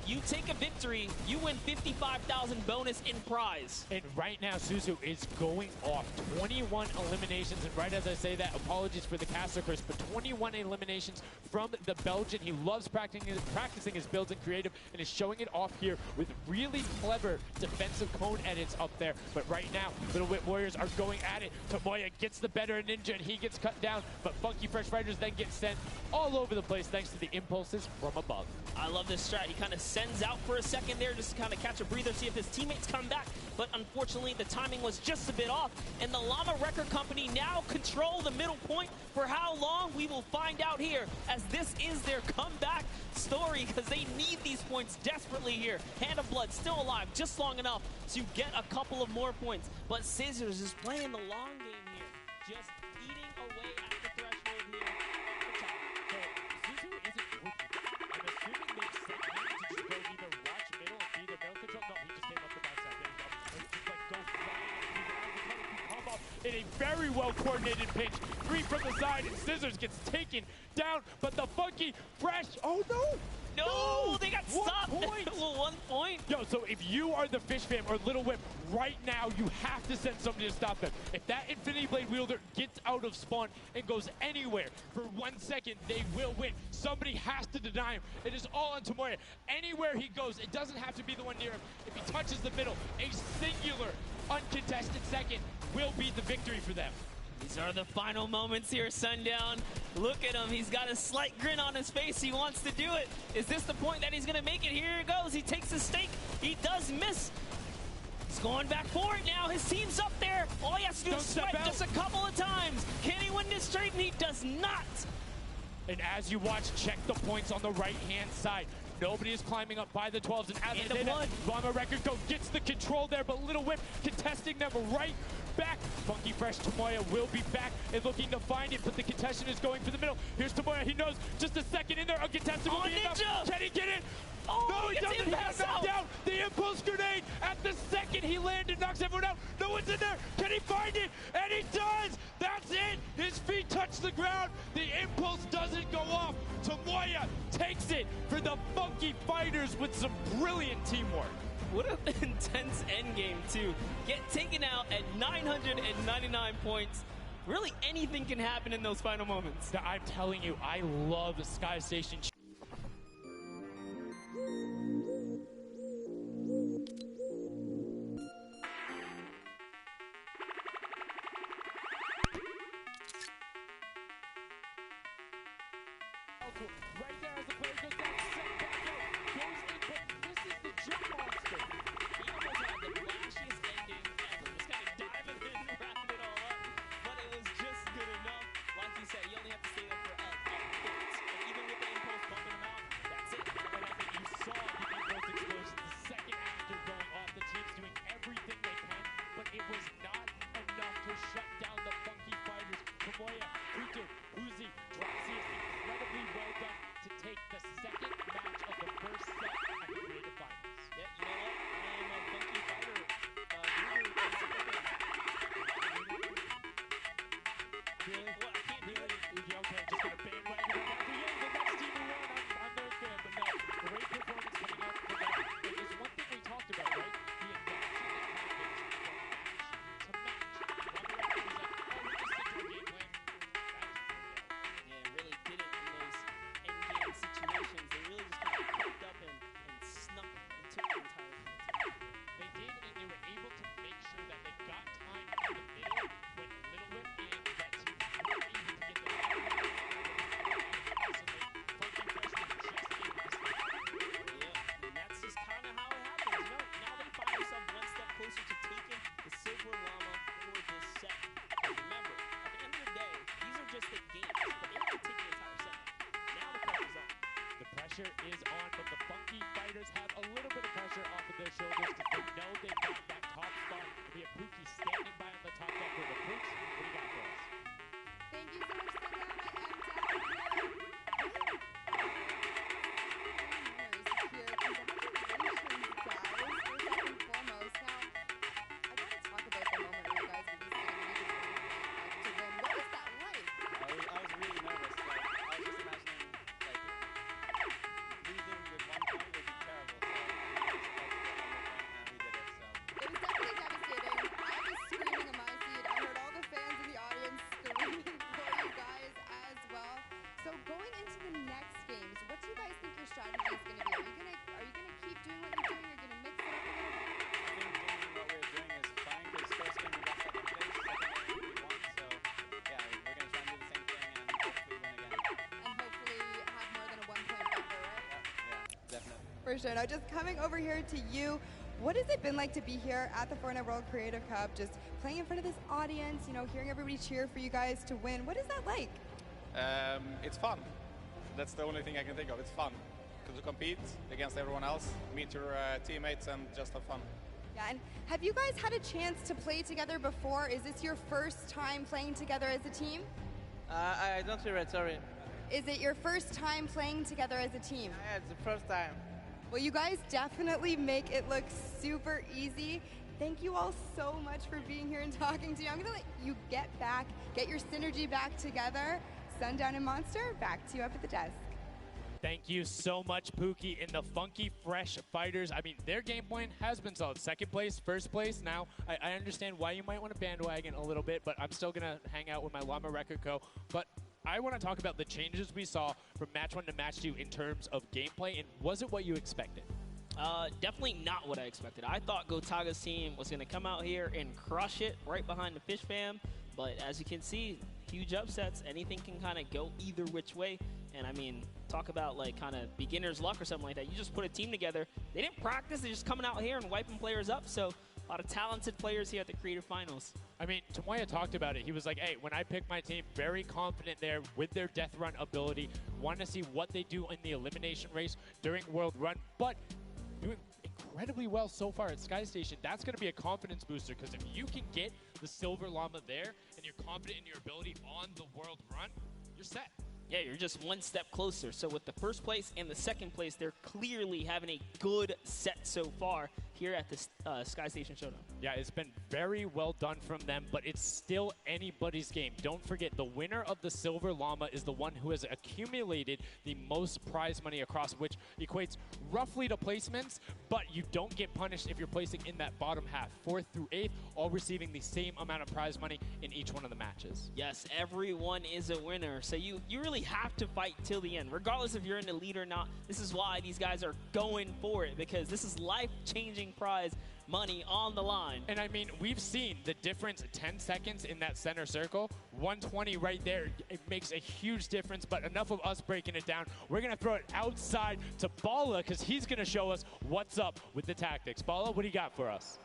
if you take a victory, you win 55,000 bonus in prize. And right now, Suzu is going off 21 eliminations. And right as I say that, apologies for the caster curse, but 21 eliminations from the Belgian. He loves practicing his builds in creative and is showing it off here with really clever defensive cone edits up there. But right now, Little Whip Warriors are going at it. Tomoya gets the better of Ninja and he gets cut down, but Funky Fresh Fighters then get sent all over the place thanks to the impulses from above. I love this strat. He kind of sends out for a second there just to kind of catch a breather, see if his teammates come back. But unfortunately, the timing was just a bit off. And the Llama Record Company now control the middle point. For how long, we will find out here, as this is their comeback story, because they need these points desperately here. Hand of Blood still alive, just long enough to get a couple of more points. But Scissors is playing the long game here, just eating away at the threshold here. Suzu isn't working. I'm assuming they set him to just go either watch middle and be the middle control. No, he just came up the backside. There you go. It's just like go flying. Come up in a very well coordinated pinch. 3 from the side, and Scissors gets taken down, but the Funky Fresh, oh no! No, they got stopped. 1 point. Yo, so if you are the Fish Fam or Little Whip, right now you have to send somebody to stop them. If that Infinity Blade wielder gets out of spawn and goes anywhere for 1 second, they will win. Somebody has to deny him. It is all on Tomoya. Anywhere he goes, it doesn't have to be the one near him. If he touches the middle, a singular, uncontested second will be the victory for them. These are the final moments here, Sundown. Look at him. He's got a slight grin on his face. He wants to do it. Is this the point that he's going to make it? Here it goes. He takes the stake. He does miss. He's going back for it now. His team's up there. All he has to do is swipe just a couple of times. Can he win this straight? And he does not. And as you watch, check the points on the right-hand side. Nobody is climbing up by the 12s. And as they did that, Llama Record Co. gets the control there, but Little Whip contesting them right back. Funky Fresh Tomoya will be back and looking to find it, but the contention is going for the middle. Here's Tomoya. He knows just a second in there. Uncontested will be enough. Can he get it? Oh, no, he doesn't. He got knocked down. The impulse grenade at the second he landed knocks everyone out. No one's in there. Can he find it? And he does. That's it. His feet touch the ground. The impulse doesn't go off. Tomoya takes it for the Funky Fighters with some brilliant teamwork. What an intense endgame, too. Get taken out at 999 points. Really, anything can happen in those final moments. I'm telling you, I love Sky Station. Right there as the player goes down, Ninja Monster. He almost had the flashiest ending ever. Just kind of diving in and wrapping it all up. But it was just good enough. Like you said, you only have to stay there for a bit. And even with the impulse bumping him out, that's it. But I think you saw the impulse explosion the second after going off. The team's doing everything they can, but it was not enough to shut down the Funky Fighters. Tomoya, Kuto, Uzi, Droxy is incredibly well done to take the second match of the first set at the Creative Finals. Yeah, you know what? I am a Funky Fighter. Really? Well, I can't do it. Okay, just gonna bandwagon on that. Yeah, the next team who won, I'm their fan, but no, great performance coming out from that. And it's one thing we talked about, right? The adaptation that happens from match to match. One of the records is like, oh, we'll just stick to a game plan. Yeah, it really didn't in those end-game situations. They really just kind of crept up and snuck and took the entire field. They did, and they were able to make sure that they got time in the middle when Little Whip and that team were able to get the ball. Yeah, and that's just kind of how it happens. You know, now they find themselves one step closer to taking the Silver Llama for this set. Remember, at the end of the day, these are just the games, but they have to take the entire set. Now the pressure's on. The pressure is on, but the Funky Fighters have a little bit of pressure off of their shoulders because they know they've got that top spot. We have Pookie standing by on the top deck with the Pooks. What do you got for us? Thank you so much, Sundowner. And down here. Congratulations, guys, first and foremost. Now, I want to talk about the moment where you guys were just getting ready to win. What was that like? I was really nervous. Like, I was just imagining, like, losing with 1 point would be terrible. So I just tried to get 1 more point, and we did it. So It was definitely devastating. I was screaming in my seat. I heard all the fans in the audience screaming for you guys as well. So going into the next games, what do you guys think your strategy is going to be? Are you gonna keep doing what you're doing? You're gonna mix it up a little bit? I think doing what we're doing is fine because first game we got second place, second game we won. So yeah, we're gonna try and do the same thing and hopefully win again. And hopefully have more than a 1 point buffer, right? Yeah, definitely. For sure. Now, just coming over here to you, what has it been like to be here at the Fortnite World Creative Cup, just playing in front of this audience, you know, hearing everybody cheer for you guys to win? What is that like? It's fun. That's the only thing I can think of. It's fun to compete against everyone else, meet your teammates, and just have fun. Yeah, and have you guys had a chance to play together before? Is this your first time playing together as a team? I don't hear it, sorry. Is it your first time playing together as a team? Yeah, it's the first time. Well, you guys definitely make it look super easy. Thank you all so much for being here and talking to me. I'm going to let you get your synergy back together. Sundown and Monster, back to you up at the desk. Thank you so much, Pookie, and the Funky Fresh Fighters. I mean, their game plan has been solid. Second place, first place. Now, I understand why you might want to bandwagon a little bit, but I'm still going to hang out with my Llama Record Co. But I want to talk about the changes we saw from match 1 to match 2 in terms of gameplay, and was it what you expected? Definitely not what I expected. I thought Gotaga's team was going to come out here and crush it right behind the Fish Fam, but as you can see, huge upsets. Anything can kind of go either which way. And I mean, talk about like kind of beginner's luck or something like that. You just put a team together. They didn't practice. They're just coming out here and wiping players up. So a lot of talented players here at the Creative Finals. I mean, Tomoya talked about it. He was like, hey, when I pick my team, very confident there with their Death Run ability. Want to see what they do in the elimination race during World Run. But doing incredibly well so far at Sky Station. That's going to be a confidence booster because if you can get the Silver Llama there and you're confident in your ability on the World Run, you're set. Yeah, you're just one step closer. So with the first place and the second place, they're clearly having a good set so far here at the Sky Station Showdown. Yeah, it's been very well done from them, but it's still anybody's game. Don't forget, the winner of the Silver Llama is the one who has accumulated the most prize money across, which equates roughly to placements, but you don't get punished if you're placing in that bottom half. 4th through 8th, all receiving the same amount of prize money in each one of the matches. Yes, everyone is a winner. So you really have to fight till the end, regardless if you're in the lead or not. This is why these guys are going for it, because this is life-changing prize money on the line. And I mean, we've seen the difference, 10 seconds in that center circle, 120 right there. It makes a huge difference, but enough of us breaking it down. We're going to throw it outside to Bala because he's going to show us what's up with the tactics. Bala, what do you got for us?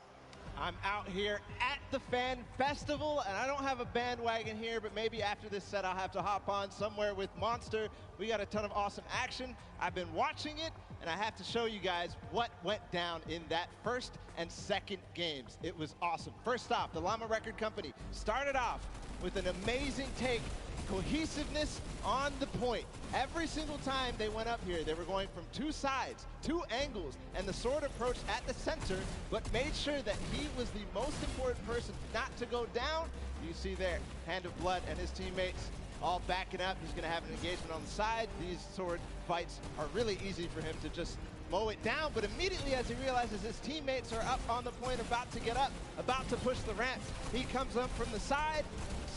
I'm out here at the Fan Festival, and I don't have a bandwagon here, but maybe after this set I'll have to hop on somewhere with Monster. We got a ton of awesome action. I've been watching it, and I have to show you guys what went down in that first and second games. It was awesome. First off, the Llama Record Company started off with an amazing take, cohesiveness on the point. Every single time they went up here, they were going from two sides, two angles, and the sword approached at the center, but made sure that he was the most important person not to go down. You see there, Hand of Blood and his teammates all backing up. He's gonna have an engagement on the side. These sword fights are really easy for him to just mow it down, but immediately as he realizes his teammates are up on the point, about to get up, about to push the ramp, he comes up from the side,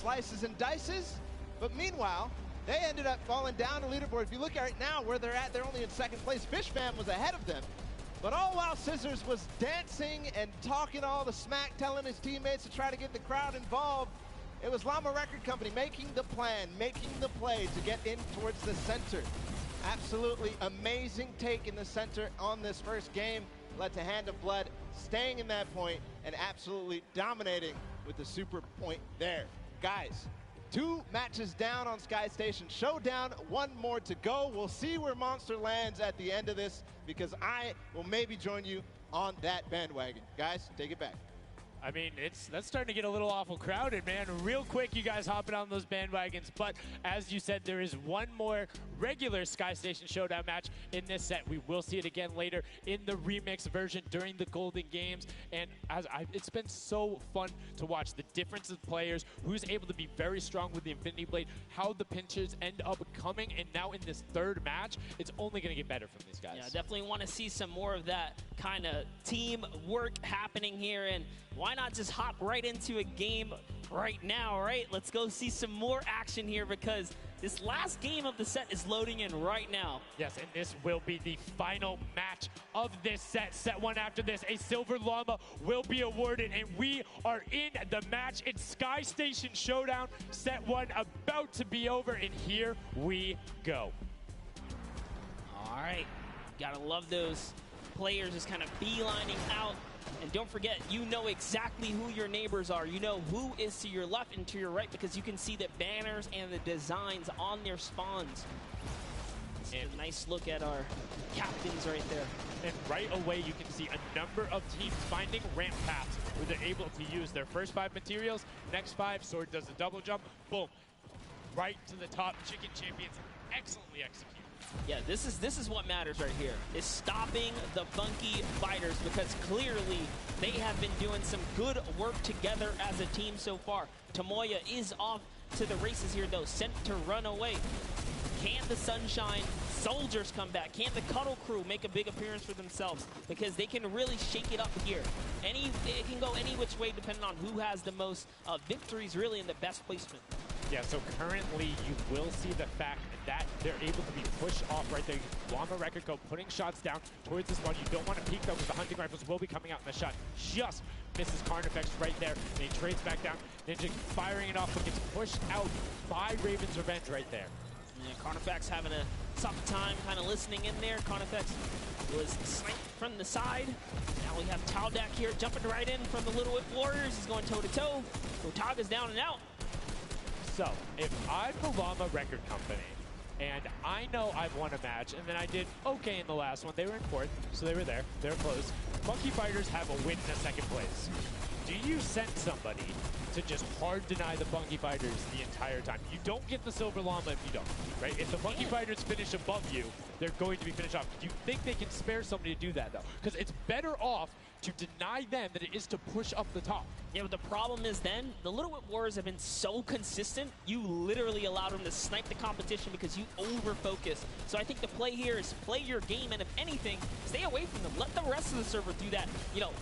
slices and dices, but meanwhile, they ended up falling down the leaderboard. If you look at right now where they're at, they're only in second place. Fish Fam was ahead of them. But all while Scissors was dancing and talking all the smack, telling his teammates to try to get the crowd involved, it was Llama Record Company making the plan, making the play to get in towards the center. Absolutely amazing take in the center on this first game. Led to Hand of Blood staying in that point and absolutely dominating with the super point there. Guys, 2 matches down on Sky Station Showdown, 1 more to go. We'll see where Monster lands at the end of this, because I will maybe join you on that bandwagon. Guys, take it back. I mean, that's starting to get a little awful crowded, man. Real quick, you guys hopping on those bandwagons. But as you said, there is 1 more regular Sky Station Showdown match in this set. We will see it again later in the remix version during the Golden Games. And it's been so fun to watch the difference of players, who's able to be very strong with the Infinity Blade, how the pinches end up coming. And now in this 3rd match, it's only going to get better from these guys. Yeah, definitely want to see some more of that kind of team work happening here. And why not just hop right into a game right now, right? Let's go see some more action here, because this last game of the set is loading in right now. Yes, and this will be the final match of this set. Set 1 after this, a Silver Llama will be awarded, and we are in the match. It's Sky Station Showdown. Set 1 about to be over, and here we go. All right, gotta love those players just kind of beelining out. And don't forget, you know exactly who your neighbors are. You know who is to your left and to your right, because you can see the banners and the designs on their spawns. And a nice look at our captains right there. And right away, you can see a number of teams finding ramp paths where they're able to use their first 5 materials. Next 5, Sword does a double jump. Boom. Right to the top. Chicken Champions excellently executed. Yeah, this is what matters right here, is stopping the Funky Fighters, because clearly they have been doing some good work together as a team so far. Tomoya is off to the races here, though, sent to run away. Can the Sunshine Soldiers come back? Can the Cuddle Crew make a big appearance for themselves? Because they can really shake it up here. It can go any which way depending on who has the most victories, really, in the best placement. Yeah, so currently you will see the fact that they're able to be pushed off right there. Llama Record Co. putting shots down towards this one. You don't want to peek though, because the hunting rifles will be coming out, and the shot just misses Carnifex right there. And he trades back down. Ninja firing it off, but gets pushed out by Raven's Revenge right there. Yeah, Carnifex having a tough time kind of listening in there. Carnifex was sniped from the side. Now we have Taldak here jumping right in from the Little Whip Warriors. He's going toe-to-toe. Otaga's down and out. So, if I'm the Llama Record Company, and I know I've won a match, and then I did okay in the last one. They were in 4th, so they were there. They're close. Funky Fighters have a win in a 2nd place. Do you send somebody to just hard deny the Funky Fighters the entire time? You don't get the Silver Llama if you don't, right? If the Funky Fighters finish above you, they're going to be finished off. Do you think they can spare somebody to do that, though? Because it's better off to deny them than it is to push up the top. Yeah, but the problem is then, the Little Whip Warriors have been so consistent, you literally allowed them to snipe the competition because you over-focus. So I think the play here is play your game, and if anything, stay away from them. Let the rest of the server do that,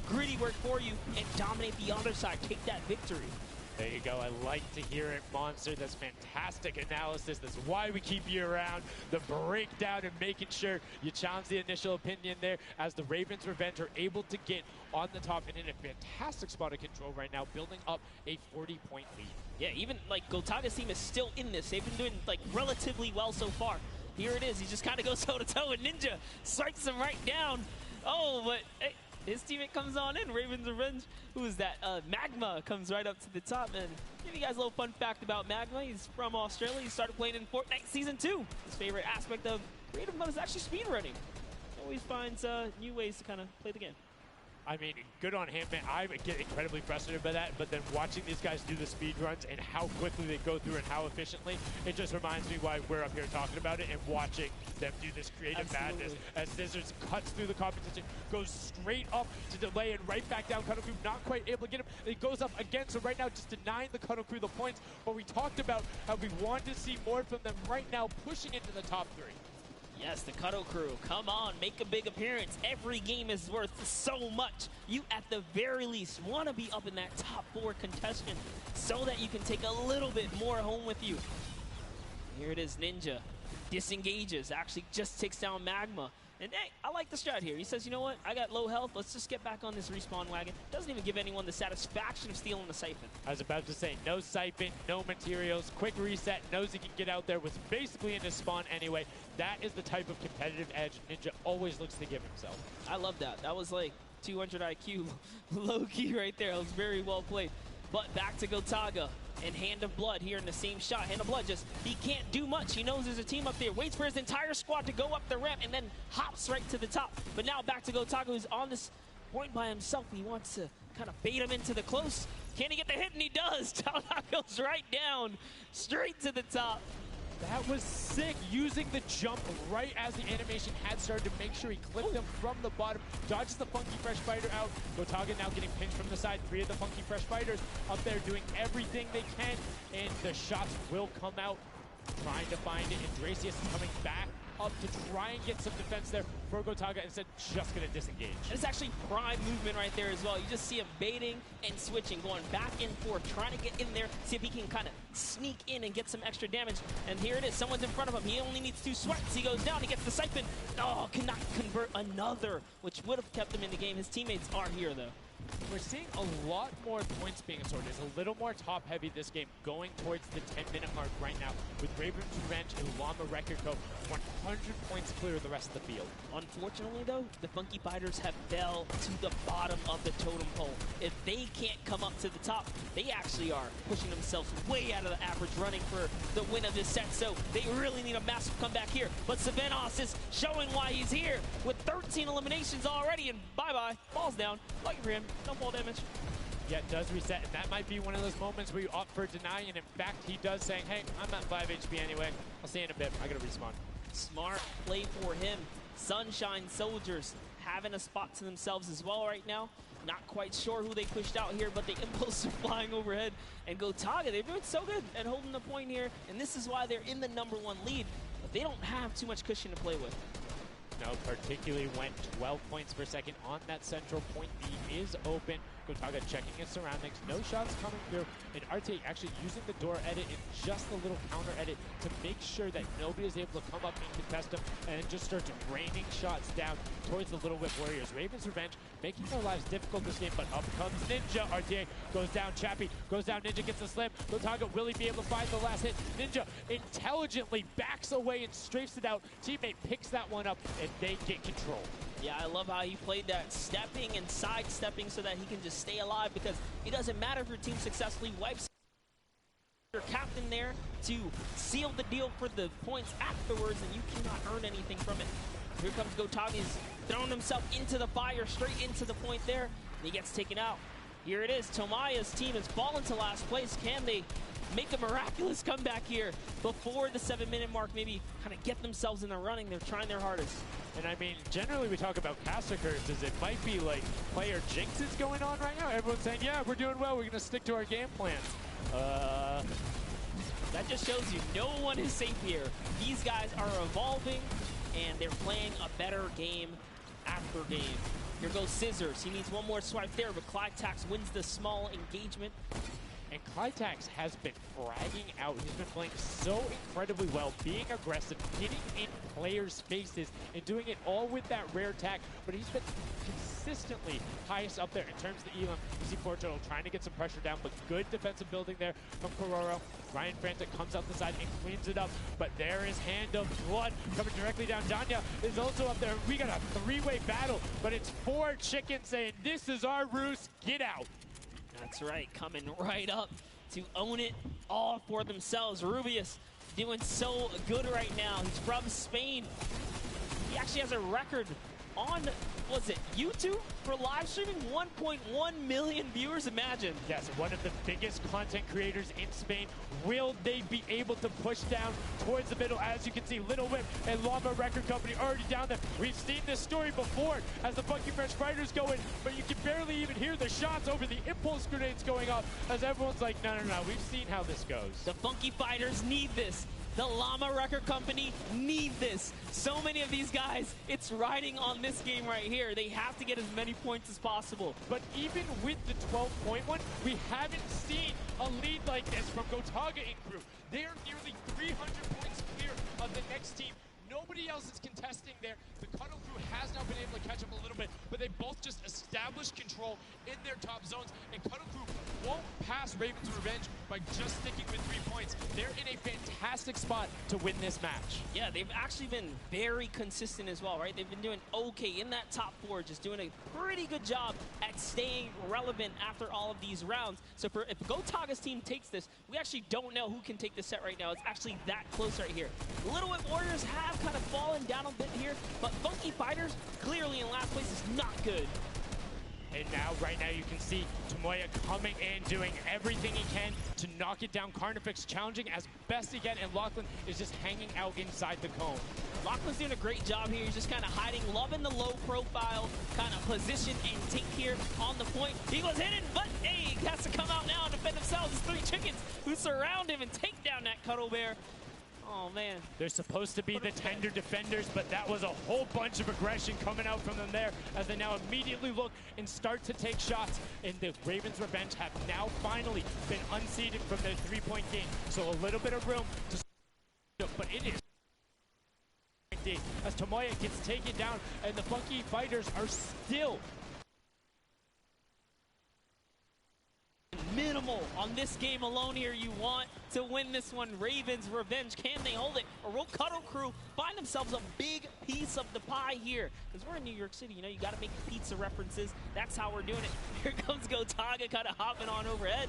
gritty work for you and dominate the other side. Take that victory. There you go. I like to hear it, Monster. That's fantastic analysis. That's why we keep you around. The breakdown and making sure you challenge the initial opinion there as the Ravens Revenge are able to get on the top and in a fantastic spot of control right now, building up a 40-point lead. Yeah, even like Gotaga's team is still in this. They've been doing like relatively well so far. Here it is. He just kind of goes toe-to-toe and Ninja strikes him right down. Oh, but hey, his teammate comes on in. Ravens Revenge. Who is that? Magma comes right up to the top. And give you guys a little fun fact about Magma. He's from Australia. He started playing in Fortnite Season 2. His favorite aspect of creative mode is actually speedrunning. Always finds new ways to kind of play the game. I mean, good on him, man. I get incredibly frustrated by that, but then watching these guys do the speed runs and how quickly they go through and how efficiently, it just reminds me why we're up here talking about it and watching them do this creative madness as Scissors cuts through the competition, goes straight up to delay and right back down. Cuddle Crew not quite able to get him. It goes up again, so right now just denying the Cuddle Crew the points, but we talked about how we want to see more from them right now, pushing into the top 3. Yes, the Cuddle Crew, come on, make a big appearance. Every game is worth so much. You, at the very least, want to be up in that top 4 contestant so that you can take a little bit more home with you. Here it is, Ninja. Disengages, actually just takes down Magma. And hey, I like the strat here. He says, you know what, I got low health. Let's just get back on this respawn wagon. Doesn't even give anyone the satisfaction of stealing the Siphon. I was about to say, no Siphon, no materials, quick reset, knows he can get out there, was basically in his spawn anyway. That is the type of competitive edge Ninja always looks to give himself. I love that. That was like 200 IQ low-key right there. It was very well played. But back to Gotaga and Hand of Blood here in the same shot. Hand of Blood just, he can't do much. He knows there's a team up there. Waits for his entire squad to go up the ramp and then hops right to the top. But now back to Gotaga, who's on this point by himself. He wants to kind of bait him into the close. Can he get the hit? And he does. Talnok goes right down, straight to the top. That was sick, using the jump right as the animation had started to make sure he clipped him from the bottom, dodges the Funky Fresh Fighter out. Gotaga now getting pinched from the side. 3 of the Funky Fresh Fighters up there doing everything they can, and the shots will come out. Trying to find it, and Dracius is coming back up to try and get some defense there for Gotaga, instead just going to disengage. And it's actually prime movement right there as well. You just see him baiting and switching, going back and forth, trying to get in there, see if he can kind of sneak in and get some extra damage. And here it is, someone's in front of him. He only needs 2 swipes. He goes down, he gets the Siphon. Oh, cannot convert another, which would have kept him in the game. His teammates are here though. We're seeing a lot more points being assorted. It's a little more top-heavy this game, going towards the 10-minute mark right now, with Ravens Revenge and Llama Record Co. 100 points clear of the rest of the field. Unfortunately, though, the Funky Fighters have fell to the bottom of the totem pole. If they can't come up to the top, they actually are pushing themselves way out of the average, running for the win of this set. So they really need a massive comeback here. But Savenos is showing why he's here with 13 eliminations already, and bye-bye, falls down. Lucky for him. No fall damage. Yeah, it does reset, and that might be one of those moments where you opt for deny, and in fact, he does saying, hey, I'm at 5 HP anyway. I'll see you in a bit. I gotta respawn. Smart play for him. Sunshine Soldiers having a spot to themselves as well right now. Not quite sure who they pushed out here, but the Impulse are flying overhead. And Gotaga, they're doing so good at holding the point here, and this is why they're in the #1 lead. But they don't have too much cushion to play with. No, particularly when 12 points per second on that central point. B is open. Gotaga checking his surroundings. No shots coming through. And RTA actually using the door edit and just a little counter edit to make sure that nobody is able to come up and contest him, and just starts raining shots down towards the Little Whip Warriors. Ravens Revenge making their lives difficult this game, but up comes Ninja. RTA goes down. Chappie goes down. Ninja gets the slam. Gotaga, will he be able to find the last hit? Ninja intelligently backs away and strafes it out. Teammate picks that one up, and they get control. Yeah, I love how he played that, stepping and sidestepping so that he can just stay alive, because it doesn't matter if your team successfully wipes your captain there to seal the deal for the points afterwards, and you cannot earn anything from it. Here comes Gotaga. He's thrown himself into the fire, straight into the point there, and he gets taken out. Here it is. Tomaya's team has fallen to last place. Can they make a miraculous comeback here before the 7-minute mark? Maybe kind of get themselves in the running. They're trying their hardest. And I mean, generally we talk about caster curses. It might be like player jinxes going on right now. Everyone's saying, yeah, we're doing well. We're going to stick to our game plans. That just shows you no one is safe here. These guys are evolving, and they're playing a better game after game. Here goes Scissors. He needs one more swipe there, but Clitax wins the small engagement. And Clitax has been fragging out. He's been playing so incredibly well, being aggressive, getting in players' faces, and doing it all with that rare tag. But he's been consistently highest up there in terms of the elim. You see Fortuno trying to get some pressure down, but good defensive building there from Kororo. Ryan Frantic comes out the side and cleans it up, but there is Hand of Blood coming directly down. Danya is also up there. We got a three-way battle, but it's 4 chickens saying, this is our roost, get out. That's right, coming right up to own it all for themselves. Rubius doing so good right now. He's from Spain. He actually has a record on, was it YouTube for live streaming? 1.1 million viewers, imagine. Yes, one of the biggest content creators in Spain. Will they be able to push down towards the middle? As you can see, Little Whip and Llama Record Company already down there. We've seen this story before as the Funky Fresh Fighters go in, but you can barely even hear the shots over the impulse grenades going off as everyone's like, no, we've seen how this goes. The Funky Fighters need this. The Llama Record Company need this. So many of these guys, it's riding on this game right here. They have to get as many points as possible. But even with the 12-point one, we haven't seen a lead like this from Gotaga in crew. They are nearly 300 points clear of the next team. Nobody else is contesting there. The Cuddle Crew has now been able to catch up a little bit, but they both just established control in their top zones, and Cuddle Crew won't pass Raven's Revenge by just sticking with 3 points. They're in a fantastic spot to win this match. Yeah, they've actually been very consistent as well, right? They've been doing okay in that top 4, just doing a pretty good job at staying relevant after all of these rounds. So if Gotaga's team takes this, we actually don't know who can take this set right now. It's actually that close right here. Little Whip Warriors have kind of fallen down a bit here, but Funky Fighters clearly in last place is not good. And now, right now, you can see Tomoya coming in, doing everything he can to knock it down. Carnifex challenging as best he can, and Lachlan is just hanging out inside the cone. Lachlan's doing a great job here. He's just kind of hiding, loving the low profile kind of position and take here on the point. He goes hidden, but hey, he has to come out now and defend themselves. It's 3 chickens who surround him and take down that Cuddle Bear. Oh, man. They're supposed to be the tender defenders, but that was a whole bunch of aggression coming out from them there as they now immediately look and start to take shots. And the Ravens Revenge have now finally been unseated from their 3-point game. So a little bit of room to, but it is as Tomoya gets taken down, and the Funky Fighters are still minimal on this game alone here. You want to win this one. Ravens Revenge, can they hold it? Or will Cuddle Crew find themselves a big piece of the pie here? Because we're in New York City, you know, you got to make pizza references. That's how we're doing it. Here comes Gotaga kind of hopping on overhead.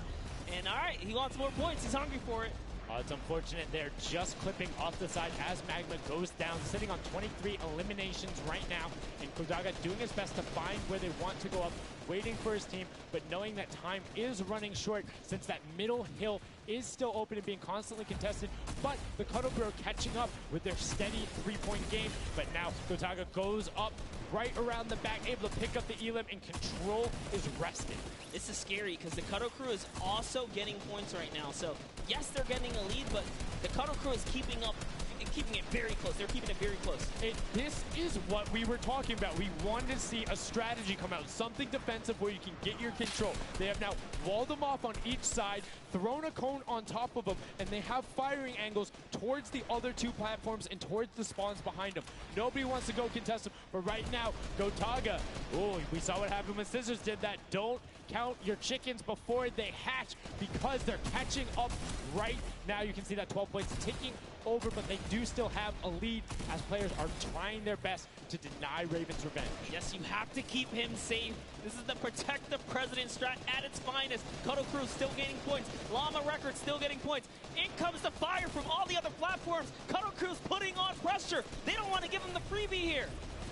And all right, he wants more points. He's hungry for it. It's unfortunate they're just clipping off the side as Magma goes down, sitting on 23 eliminations right now. And Gotaga doing his best to find where they want to go up, waiting for his team, but knowing that time is running short since that middle hill is still open and being constantly contested. But the Cuddle Crew are catching up with their steady 3-point game. But now Gotaga goes up right around the back, able to pick up the elim, and control is rested. This is scary because the Cuddle Crew is also getting points right now. So yes, they're getting a lead, but the Cuddle Crew is keeping up and keeping it very close. They're keeping it very close. And this is what we were talking about. We wanted to see a strategy come out, something defensive where you can get your control. They have now walled them off on each side, thrown a cone on top of them, and they have firing angles towards the other 2 platforms and towards the spawns behind them. Nobody wants to go contest them, but right now, Gotaga, oh, we saw what happened when Scissors did that. Don't count your chickens before they hatch because they're catching up right now. You can see that 12 points ticking over, but they do still have a lead as players are trying their best to deny Ravens Revenge. Yes, you have to keep him safe. This is the protect the president strat at its finest. Cuddle Crew still gaining points. Llama Records still getting points. In comes the fire from all the other platforms. Cuddle Crew's putting on pressure. They don't want to give him the freebie here.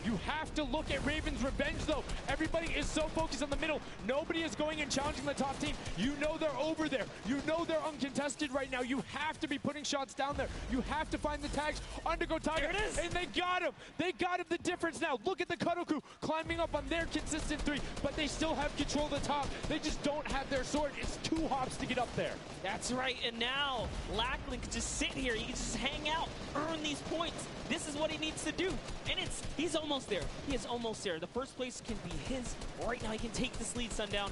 You have to look at Ravens Revenge, though. Everybody is so focused on the middle. Nobody is going and challenging the top team. You know they're over there. You know they're uncontested right now. You have to be putting shots down there. You have to find the tags under Gotaga. There it is. And they got him. They got him the difference now. Look at the Cuddle Crew climbing up on their consistent 3, but they still have control of the top. They just don't have their sword. It's 2 hops to get up there. That's right. And now Lachlan can just sit here. He can just hang out, earn these points. This is what he needs to do. And he's almost there. He is almost there. The first place can be his. Right now he can take this lead, Sundown.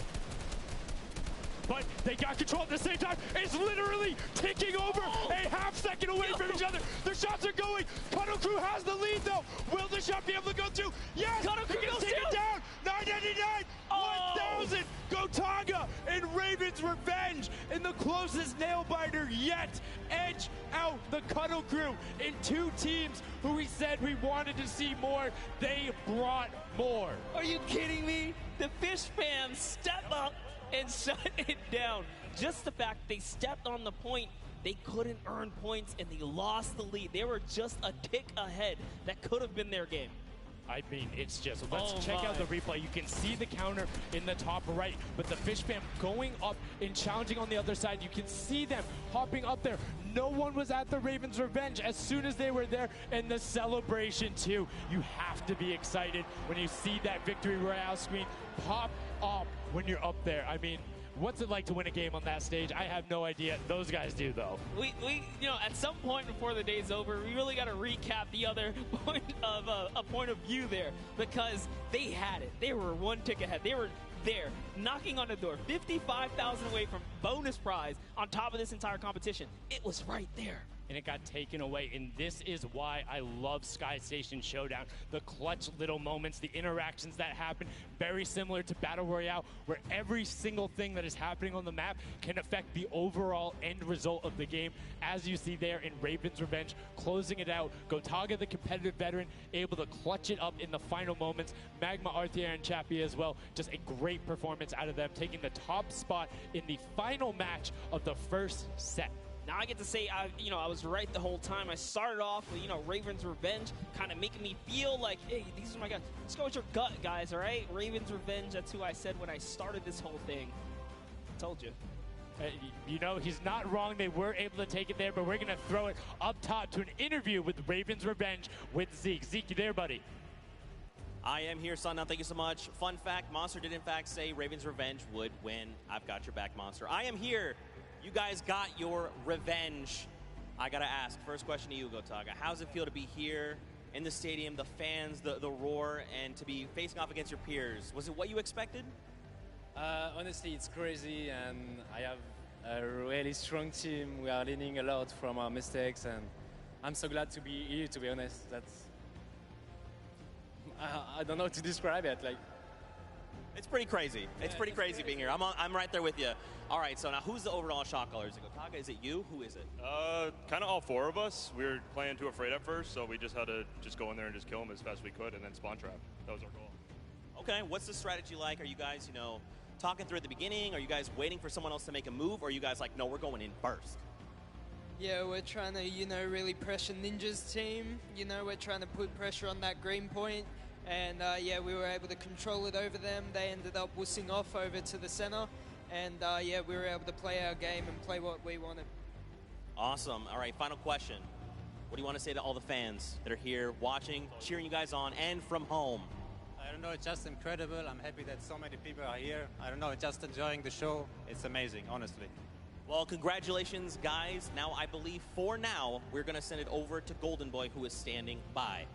but they got control at the same time. It's literally ticking over a half second away from each other. The shots are going. Cuddle Crew has the lead though. Will the shot be able to go through? Yes! Cuddle Crew goes take it down. 999, 1000. Gotaga and Raven's Revenge in the closest nail biter yet. Edge out the Cuddle Crew in two teams who we said we wanted to see more. They brought more. Are you kidding me? The Fish fans step up and shut it down. Just the fact they stepped on the point, they couldn't earn points and they lost the lead. They were just a tick ahead. That could have been their game. I mean, it's just, let's check out the replay. You can see the counter in the top right, but the Fish fam going up and challenging on the other side. You can see them hopping up there. No one was at the Ravens Revenge as soon as they were there, and the celebration too. You have to be excited when you see that Victory Royale screen pop up when you're up there. I mean, what's it like to win a game on that stage? I have no idea. Those guys do, though. We you know, at some point before the day's over, we really got to recap the other point of a point of view there, because they had it. They were one tick ahead. They were there, knocking on the door, 55,000 away from bonus prize on top of this entire competition. It was right there. And it got taken away, and this is why I love Sky Station Showdown. The clutch little moments, the interactions that happen, very similar to Battle Royale, where every single thing that is happening on the map can affect the overall end result of the game, as you see there in Raven's Revenge, closing it out. Gotaga, the competitive veteran, able to clutch it up in the final moments. Magma, Arthier, and Chappie as well, just a great performance out of them, taking the top spot in the final match of the first set. Now I get to say, I was right the whole time. I started off with, Raven's Revenge, kind of making me feel like, hey, these are my guys. Let's go with your gut, guys, all right? Raven's Revenge, that's who I said when I started this whole thing. I told you. He's not wrong. They were able to take it there, but we're going to throw it up top to an interview with Raven's Revenge with Zeke. Zeke, you there, buddy? I am here, son. Now, thank you so much. Fun fact, Monster did in fact say Raven's Revenge would win. I've got your back, Monster. I am here. You guys got your revenge. I gotta ask, first question to you, Gotaga. How does it feel to be here in the stadium, the fans, the roar, and to be facing off against your peers? Was it what you expected? Honestly, it's crazy, and I have a really strong team. We are learning a lot from our mistakes, and I'm so glad to be here, to be honest. I don't know how to describe it. It's pretty crazy. It's pretty crazy being here. I'm right there with you. All right, so now who's the overall shot caller? Is it Gotaga? Is it you? Who is it? Kind of all four of us. We were playing too afraid at first, so we just had to just go in there and just kill them as fast as we could and then spawn trap. That was our goal. Okay, what's the strategy like? Are you guys, talking through at the beginning? Are you guys waiting for someone else to make a move? Or are you guys like, no, we're going in first? Yeah, we're trying to, really pressure Ninja's team. We're trying to put pressure on that green point. And we were able to control it over them. They ended up wussing off over to the center. And we were able to play our game and play what we wanted. Awesome. All right, final question. What do you want to say to all the fans that are here watching, cheering you guys on, and from home? I don't know, it's just incredible. I'm happy that so many people are here. I don't know, just enjoying the show. It's amazing, honestly. Well, congratulations, guys. Now, I believe for now, we're going to send it over to Golden Boy, who is standing by.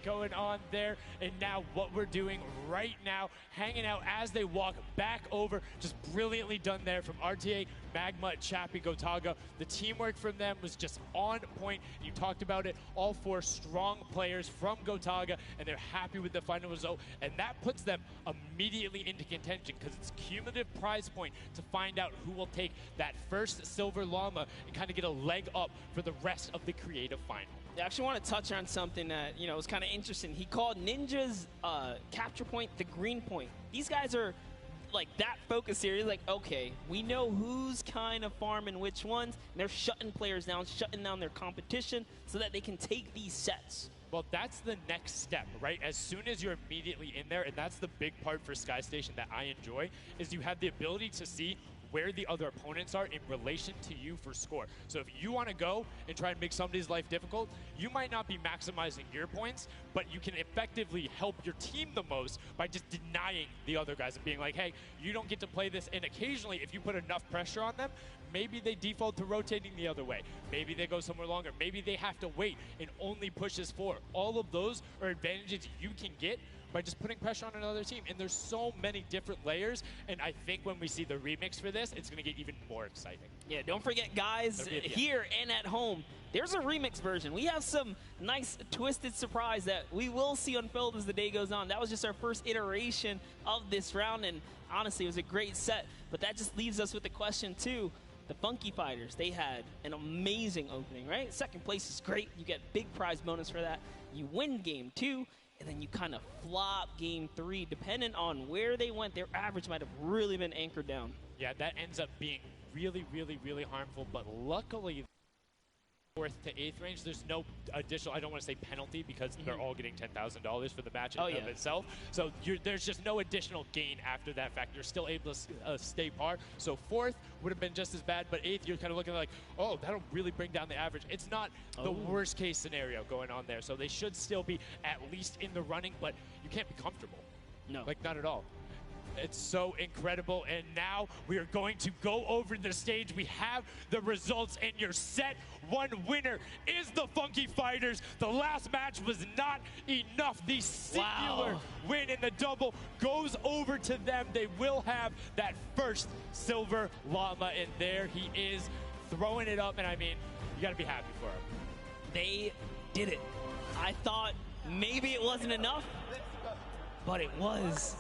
Going on there, and now what we're doing right now, hanging out as they walk back over, just brilliantly done there from RTA, Magma, Chappie, Gotaga. The teamwork from them was just on point. You talked about it, all four strong players from Gotaga, and they're happy with the final result, and that puts them immediately into contention because it's cumulative prize point to find out who will take that first Silver Llama and kind of get a leg up for the rest of the creative final. I actually want to touch on something that, was kind of interesting. He called Ninja's capture point the green point. These guys are like that focused here. He's like, okay, we know who's kind of farming which ones, and they're shutting players down, shutting down their competition so that they can take these sets. Well, that's the next step, right? As soon as you're immediately in there, and that's the big part for Sky Station that I enjoy, is you have the ability to see where the other opponents are in relation to you for score. So if you want to go and try and make somebody's life difficult, you might not be maximizing your points, but you can effectively help your team the most by just denying the other guys and being like, hey, you don't get to play this. And occasionally, if you put enough pressure on them, maybe they default to rotating the other way. Maybe they go somewhere longer. Maybe they have to wait and only pushes forward. All of those are advantages you can get by just putting pressure on another team. And there's so many different layers, and I think when we see the remix for this, it's going to get even more exciting. Yeah, don't forget, guys, here and at home, there's a remix version. We have some nice twisted surprise that we will see unfold as the day goes on. That was just our first iteration of this round, and honestly, it was a great set. But that just leaves us with the question, too. The Funky Fighters, they had an amazing opening, right? Second place is great. You get big prize bonus for that. You win game 2, and then you kind of flop game 3. Depending on where they went, their average might have really been anchored down. Yeah, that ends up being really, really, really harmful. But luckily, 4th to 8th range, there's no additional, I don't want to say penalty, because they're all getting $10,000 for the match of itself. So there's just no additional gain after that fact. You're still able to stay par. So 4th would have been just as bad, but 8th, you're kind of looking like, oh, that'll really bring down the average. It's not the worst case scenario going on there. So they should still be at least in the running, but you can't be comfortable. No. Like, not at all. It's so incredible, and now we are going to go over the stage. We have the results, and your set 1 winner is the Funky Fighters. The last match was not enough. The singular win in the double goes over to them. They will have that first silver llama, and there he is throwing it up, and I mean, you got to be happy for him. They did it. I thought maybe it wasn't enough, but it was.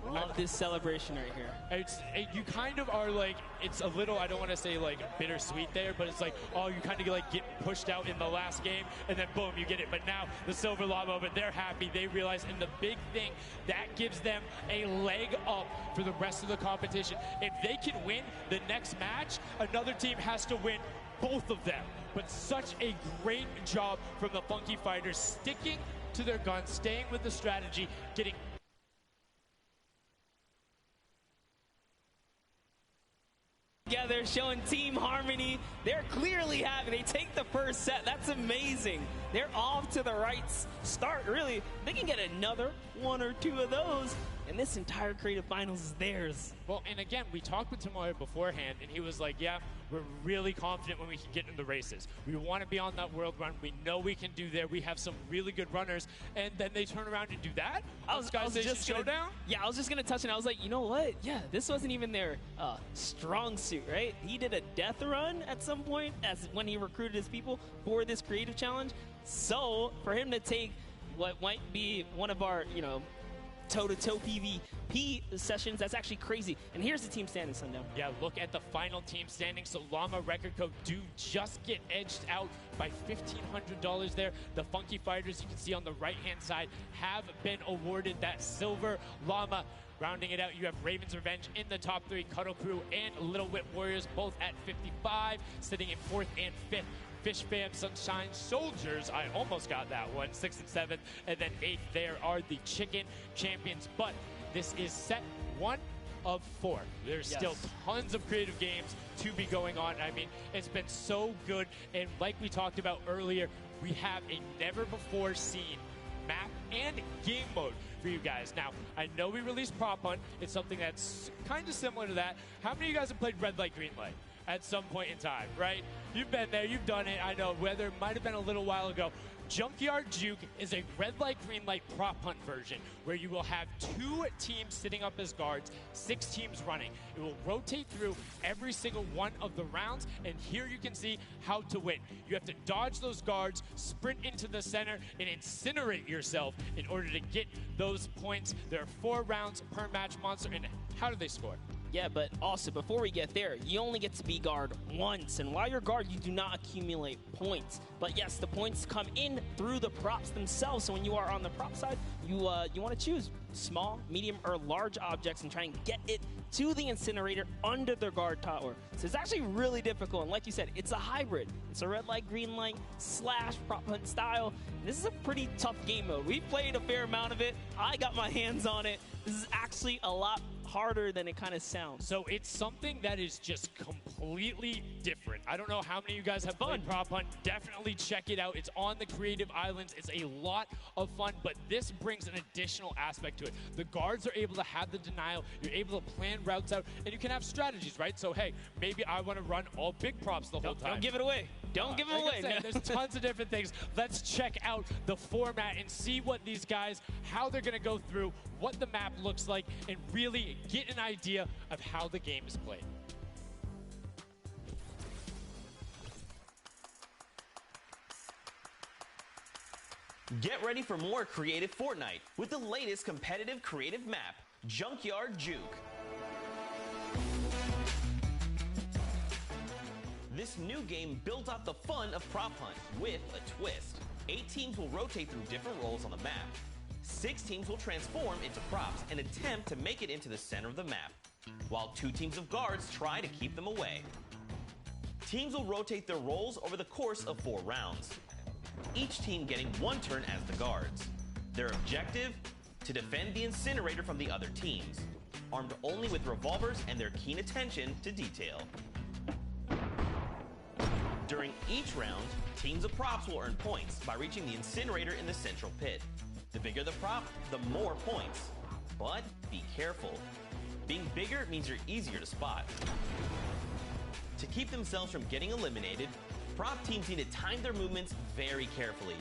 Love this celebration right here. You kind of are like, it's a little, I don't want to say like bittersweet there, but it's like, oh, you kind of like get pushed out in the last game, and then boom, you get it. But now the silver llama, but they're happy. They realize, and the big thing, that gives them a leg up for the rest of the competition. If they can win the next match, another team has to win both of them. But such a great job from the Funky Fighters, sticking to their guns, staying with the strategy, getting together, showing team harmony. They're clearly happy. They take the first set. That's amazing. They're off to the right start, really. They can get another 1 or 2 of those, and this entire creative finals is theirs. Well, and again, we talked with Tomoya beforehand, and he was like, yeah, we're really confident when we can get in the races. We want to be on that world run. We know we can do there. We have some really good runners, and then they turn around and do that? I was just Showdown? Yeah, I was just going to touch it. I was like, you know what? Yeah, this wasn't even their strong suit, right? He did a death run at some point as when he recruited his people for this creative challenge. So for him to take what might be one of our, toe-to-toe PvP sessions, that's actually crazy. And here's the team standing, Sundown. Yeah, look at the final team standing. So Llama Record Code do just get edged out by $1,500 there. The Funky Fighters, you can see on the right-hand side, have been awarded that silver llama. Rounding it out, you have Raven's Revenge in the top 3, Cuddle Crew and Little Whip Warriors both at 55, sitting in 4th and 5th. Fish Fam, Sunshine Soldiers, I almost got that one, 6th and 7th, and then 8th there are the Chicken Champions. But this is set 1 of 4. There's still tons of creative games to be going on. I mean, it's been so good, and like we talked about earlier, we have a never-before-seen map and game mode for you guys. Now, I know we released Prop Hunt. It's something that's kind of similar to that. How many of you guys have played Red Light, Green Light at some point in time, right? You've been there, you've done it. I know, whether it might have been a little while ago. Junkyard Juke is a red light, green light prop hunt version where you will have 2 teams sitting up as guards, 6 teams running. It will rotate through every single one of the rounds, and here you can see how to win. You have to dodge those guards, sprint into the center, and incinerate yourself in order to get those points. There are 4 rounds per match, Monster, and how do they score? Yeah, but also, before we get there, you only get to be guard once. And while you're guard, you do not accumulate points. But yes, the points come in through the props themselves. So when you are on the prop side, you want to choose small, medium, or large objects and try and get it to the incinerator under the guard tower. So it's actually really difficult. And like you said, it's a hybrid. It's a red light, green light / prop hunt style. This is a pretty tough game mode. We've played a fair amount of it. I got my hands on it. This is actually a lot harder than it kind of sounds. So it's something that is just completely different. I don't know how many of you guys have played Prop Hunt. Definitely check it out. It's on the Creative Islands. It's a lot of fun, but this brings an additional aspect to it. The guards are able to have the denial. You're able to plan routes out, and you can have strategies, right? So, hey, maybe I want to run all big props the whole time. Don't give it away. Don't give it away. There's tons of different things. Let's check out the format and see what these guys, how they're going to go through, what the map looks like, and really get an idea of how the game is played. Get ready for more creative Fortnite with the latest competitive creative map, Junkyard Juke. This new game built off the fun of Prop Hunt with a twist. 8 teams will rotate through different roles on the map. 6 teams will transform into props and attempt to make it into the center of the map, while 2 teams of guards try to keep them away. Teams will rotate their roles over the course of 4 rounds, each team getting 1 turn as the guards. Their objective? To defend the incinerator from the other teams, armed only with revolvers and their keen attention to detail. During each round, teams of props will earn points by reaching the incinerator in the central pit. The bigger the prop, the more points. But be careful. Being bigger means you're easier to spot. To keep themselves from getting eliminated, prop teams need to time their movements very carefully.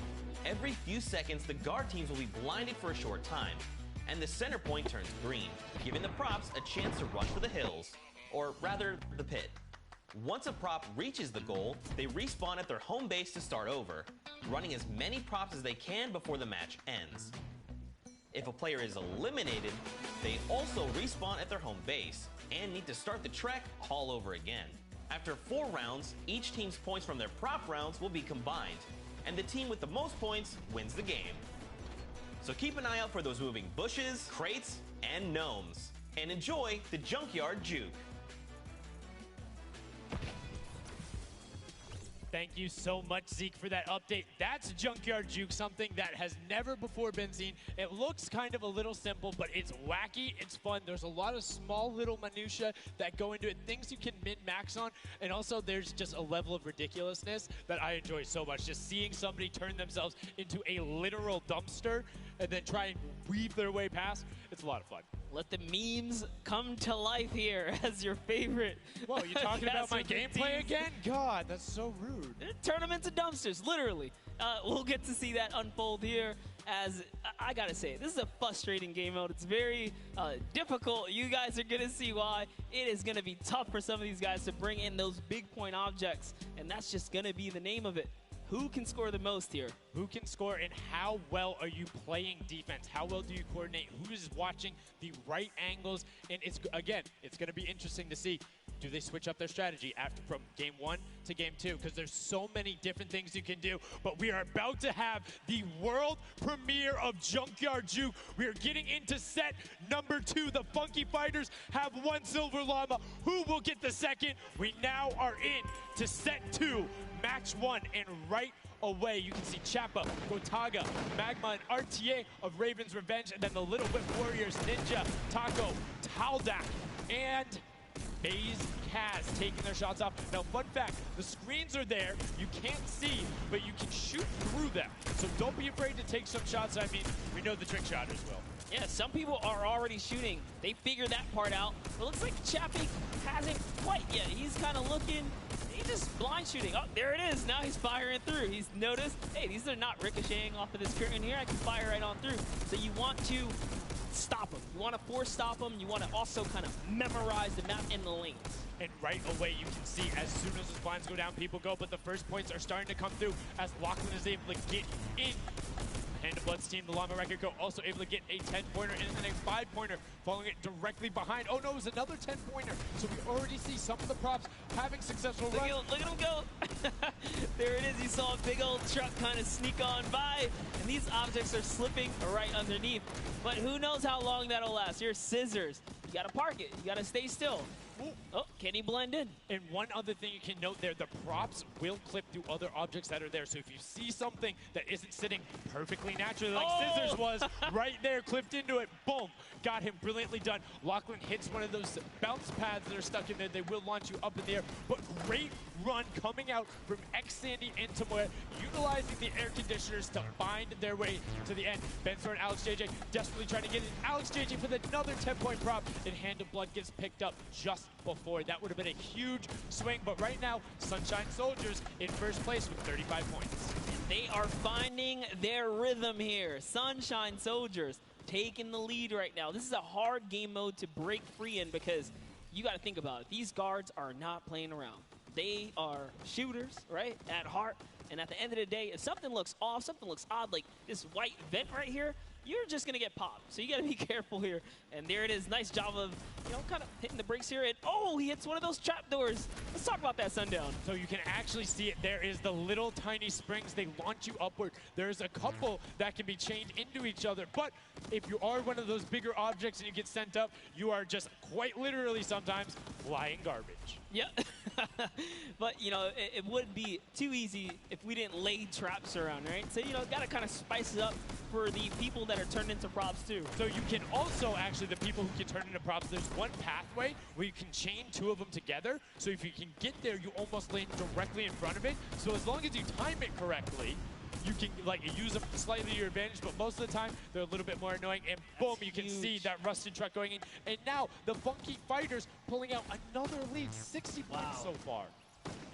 Every few seconds, the guard teams will be blinded for a short time, and the center point turns green, giving the props a chance to rush for the hills, or rather, the pit. Once a prop reaches the goal, they respawn at their home base to start over, running as many props as they can before the match ends. If a player is eliminated, they also respawn at their home base and need to start the trek all over again. After 4 rounds, each team's points from their prop rounds will be combined, and the team with the most points wins the game. So keep an eye out for those moving bushes, crates, and gnomes, and enjoy the Junkyard Juke. Thank you so much, Zeke, for that update. That's Junkyard Juke, something that has never before been seen. It looks kind of a little simple, but it's wacky, it's fun. There's a lot of small little minutia that go into it, things you can min-max on, and also there's just a level of ridiculousness that I enjoy so much. Just seeing somebody turn themselves into a literal dumpster and then try and weave their way past, it's a lot of fun. Let the memes come to life here as your favorite. Whoa, you talking about my gameplay again? God, that's so rude. Turn them into dumpsters, literally. We'll get to see that unfold here as, I gotta say, this is a frustrating game mode. It's very difficult. You guys are gonna see why. It is gonna be tough for some of these guys to bring in those big point objects, and that's just gonna be the name of it. Who can score the most here? Who can score, and how well are you playing defense? How well do you coordinate? Who is watching the right angles? And it's going to be interesting to see. Do they switch up their strategy after from game 1 to game 2? Because there's so many different things you can do. But we are about to have the world premiere of Junkyard Juke. We are getting into set number 2. The Funky Fighters have 1 silver llama. Who will get the second? We now are in to set 2, match 1, and right away you can see Chappa, Gotaga, Magma, and RTA of Raven's Revenge, and then the Little Whip Warriors, Ninja, Taco, Taldak, and FaZe Kaz taking their shots off. Now, fun fact, the screens are there. You can't see, but you can shoot through them. So don't be afraid to take some shots. I mean, we know the trick shotters will. Yeah, some people are already shooting. They figured that part out. It looks like Chappie hasn't quite yet. He's kind of looking. He's just blind shooting. Oh, there it is. Now he's firing through. He's noticed, hey, these are not ricocheting off of this curtain here. I can fire right on through. So you want to stop them. You want to force stop them. You want to also kind of memorize the map in the lanes. And right away, you can see as soon as the blinds go down, people go. But the first points are starting to come through as Lachlan is able to get in. Hand of Blood's team, the Llama Record Co. also able to get a 10-pointer and then a 5-pointer, following it directly behind. Oh no, it was another 10-pointer. So we already see some of the props having successful runs. Look at him go. There it is. You saw a big old truck kind of sneak on by, and these objects are slipping right underneath. But who knows how long that'll last. Here's Scissors. You gotta park it. You gotta stay still. Ooh, Oh, can he blend in? And one other thing you can note there, the props will clip through other objects that are there. So if you see something that isn't sitting perfectly naturally, like Scissors was right there, clipped into it, boom, got him brilliantly done. Lachlan hits one of those bounce pads that are stuck in there. They will launch you up in the air, but great run coming out from X-Sandy and Tomoya, utilizing the air conditioners to find their way to the end. Bensor and Alex JJ desperately trying to get it. Alex JJ with another 10-point prop, and Hand of Blood gets picked up just before. That would have been a huge swing, but right now, Sunshine Soldiers in first place with 35 points. They are finding their rhythm here. Sunshine Soldiers taking the lead right now. This is a hard game mode to break free in because you got to think about it. These guards are not playing around. They are shooters, right, at heart. And at the end of the day, if something looks off, something looks odd, like this white vent right here, you're just going to get popped. So you got to be careful here. And there it is. Nice job of, you know, kind of hitting the brakes here. And, oh, he hits one of those trapdoors. Let's talk about that, Sundown. So you can actually see it. There is the little tiny springs. They launch you upward. There's a couple that can be chained into each other. But if you are one of those bigger objects and you get sent up, you are just quite literally sometimes flying garbage. Yeah. But, you know, it would be too easy if we didn't lay traps around, right? So, you know, got to kind of spice it up for the people that are turned into props, too. So you can also, actually, the people who can turn into props, there's one pathway where you can chain two of them together. So if you can get there, you almost land directly in front of it. So as long as you time it correctly, you can like use them slightly to your advantage, but most of the time they're a little bit more annoying. And boom, you can see that rusted truck going in. And now the Funky Fighters pulling out another lead, 60 points so far.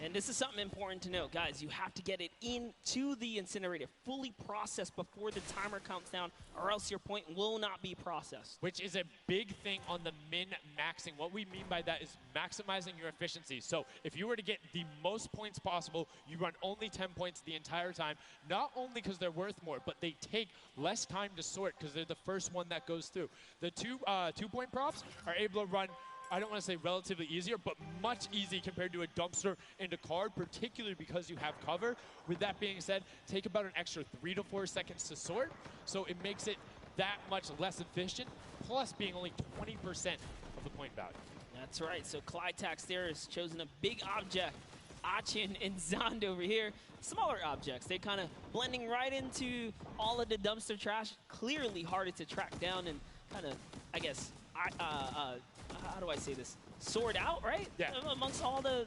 And this is something important to note, guys. You have to get it into the incinerator, fully processed before the timer counts down, or else your point will not be processed. Which is a big thing on the min-maxing. What we mean by that is maximizing your efficiency. So if you were to get the most points possible, you run only 10 points the entire time, not only because they're worth more, but they take less time to sort because they're the first one that goes through. The two-point props are able to run, I don't want to say relatively easier, but much easier compared to a dumpster and a card, particularly because you have cover. With that being said, take about an extra 3 to 4 seconds to sort, so it makes it that much less efficient, plus being only 20% of the point value. That's right, so Clytax there has chosen a big object. Achin and Zond over here, smaller objects. They're kind of blending right into all of the dumpster trash, clearly harder to track down and kind of, I guess, how do I say this? Sort out, right? Yeah. Amongst all the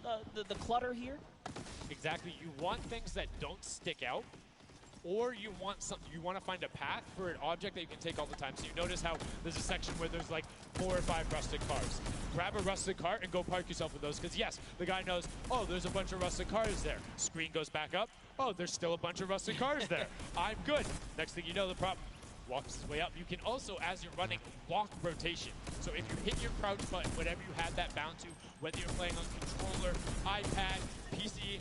clutter here. Exactly. You want things that don't stick out, or you want to find a path for an object that you can take all the time. So you notice how there's a section where there's like 4 or 5 rusted cars. Grab a rusted car and go park yourself with those, because yes, the guy knows, oh, there's a bunch of rusted cars there. Screen goes back up. Oh, there's still a bunch of rusted cars there. I'm good. Next thing you know, the prop walks his way up. You can also, as you're running, block rotation. So if you hit your crouch button, whatever you have that bound to, whether you're playing on controller, iPad, PC,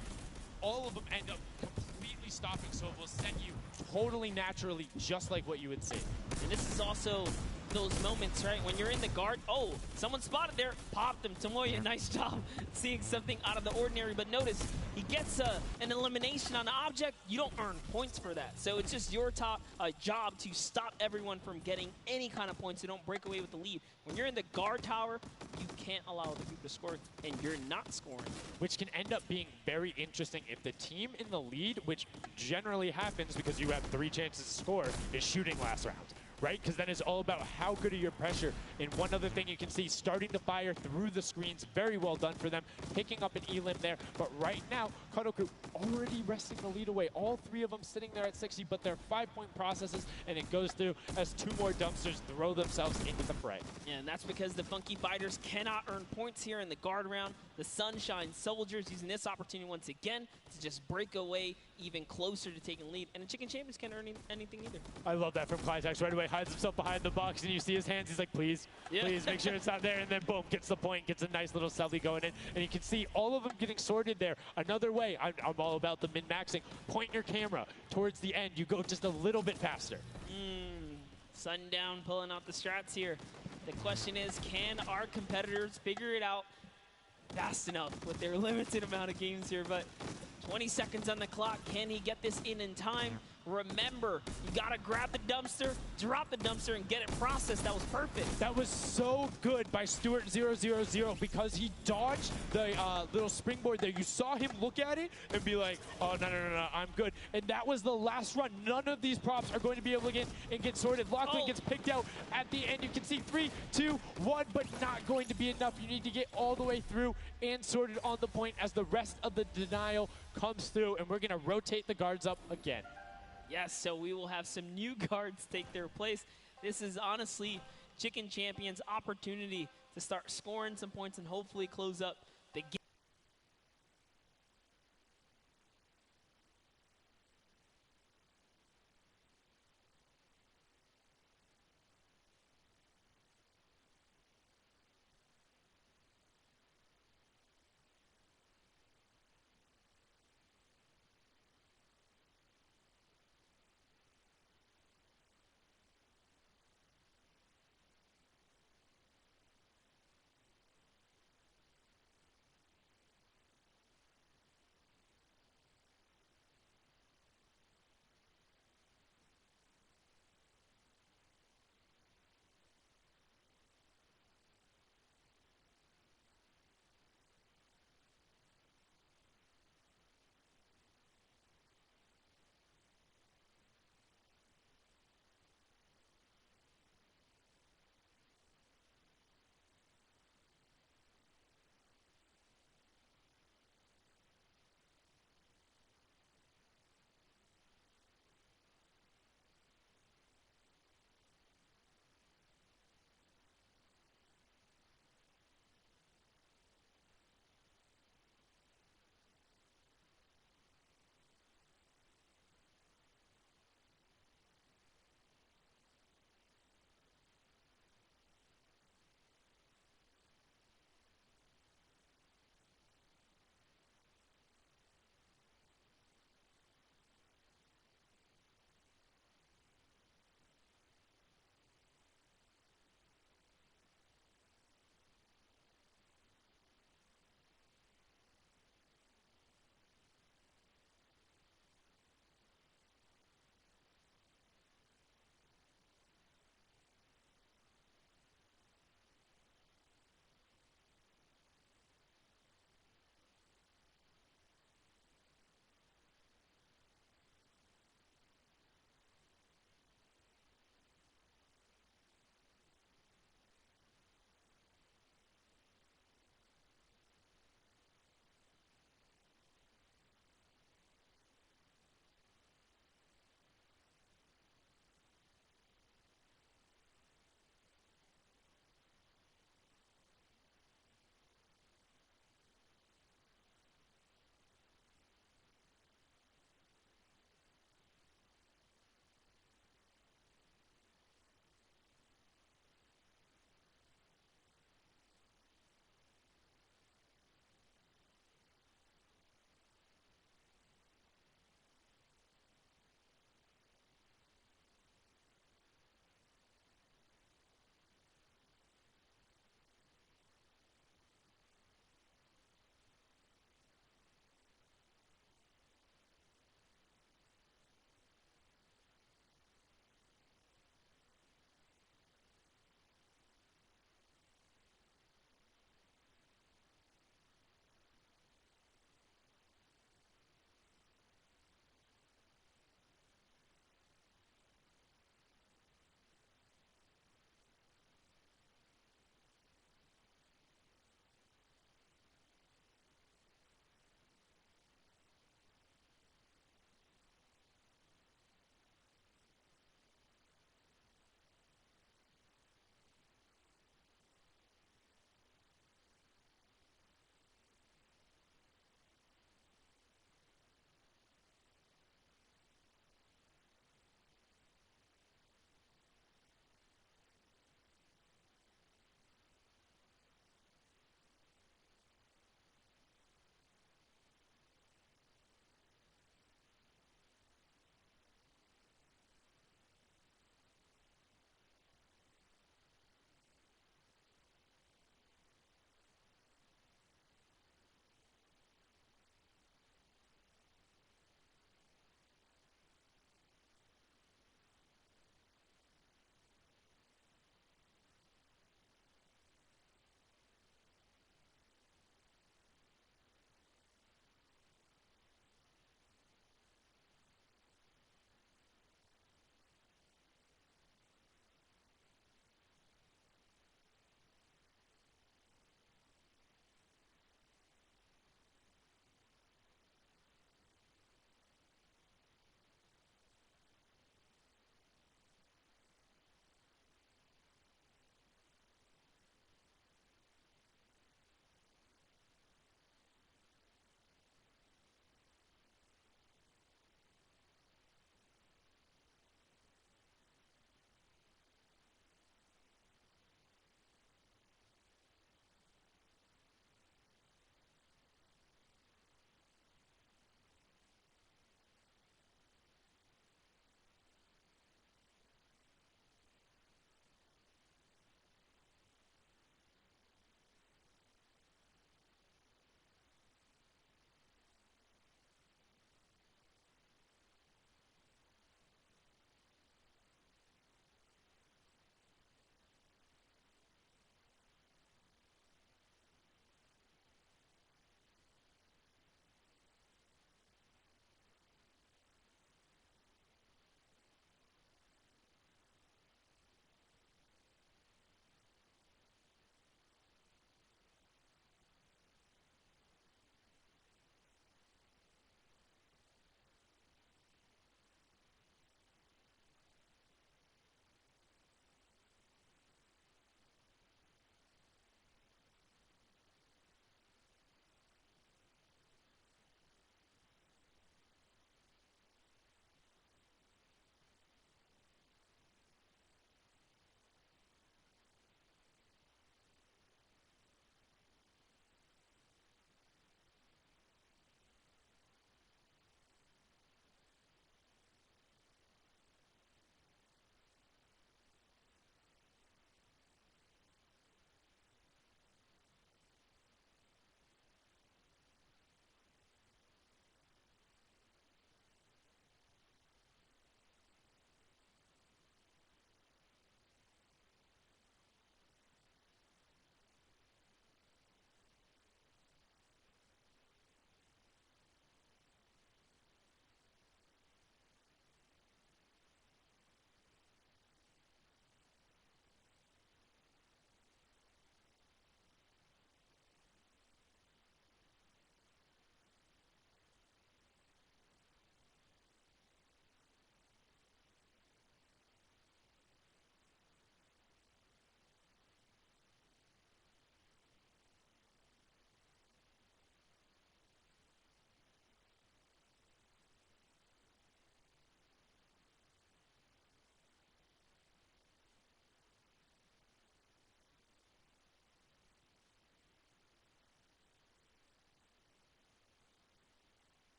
all of them end up completely stopping, so it will send you totally naturally, just like what you would see. And this is also those moments, right, when you're in the guard, oh, someone spotted there, popped him. Tomoya, nice job seeing something out of the ordinary, but notice he gets an elimination on the object. You don't earn points for that, so it's just your job to stop everyone from getting any kind of points, so don't break away with the lead. When you're in the guard tower, you can't allow other people to score, and you're not scoring. Which can end up being very interesting if the team in the lead, which generally happens because you have 3 chances to score, is shooting last round. Right? Because then it's all about how good are your pressure. And one other thing you can see, starting to fire through the screens, very well done for them, picking up an elim there. But right now, Kadoku already wresting the lead away. All 3 of them sitting there at 60, but they're 5-point processes, and it goes through as 2 more dumpsters throw themselves into the fray. Yeah, and that's because the Funky Fighters cannot earn points here in the guard round. The Sunshine Soldiers using this opportunity once again to just break away even closer to taking lead. And the Chicken Champions can't earn anything either. I love that from Clytax. Right away, hides himself behind the box, and you see his hands. He's like, please, please, make sure it's not there. And then, boom, gets the point, gets a nice little selfie going in. And you can see all of them getting sorted there. Another way, I'm all about the min-maxing. Point your camera towards the end. You go just a little bit faster. Sundown pulling out the strats here. The question is, can our competitors figure it out fast enough with their limited amount of games here? But 20 seconds on the clock. Can he get this in time? Remember, you got to grab the dumpster, drop the dumpster, and get it processed. That was perfect. That was so good by Stuart000 because he dodged the little springboard there. You saw him look at it and be like, oh, no, I'm good. And that was the last run. None of these props are going to be able to get sorted. Lachlan gets picked out at the end. You can see 3, 2, 1, but not going to be enough. You need to get all the way through and sorted on the point as the rest of the denial comes through, and we're going to rotate the guards up again. Yes, so we will have some new guards take their place. This is honestly Chicken Champion's opportunity to start scoring some points and hopefully close up the game.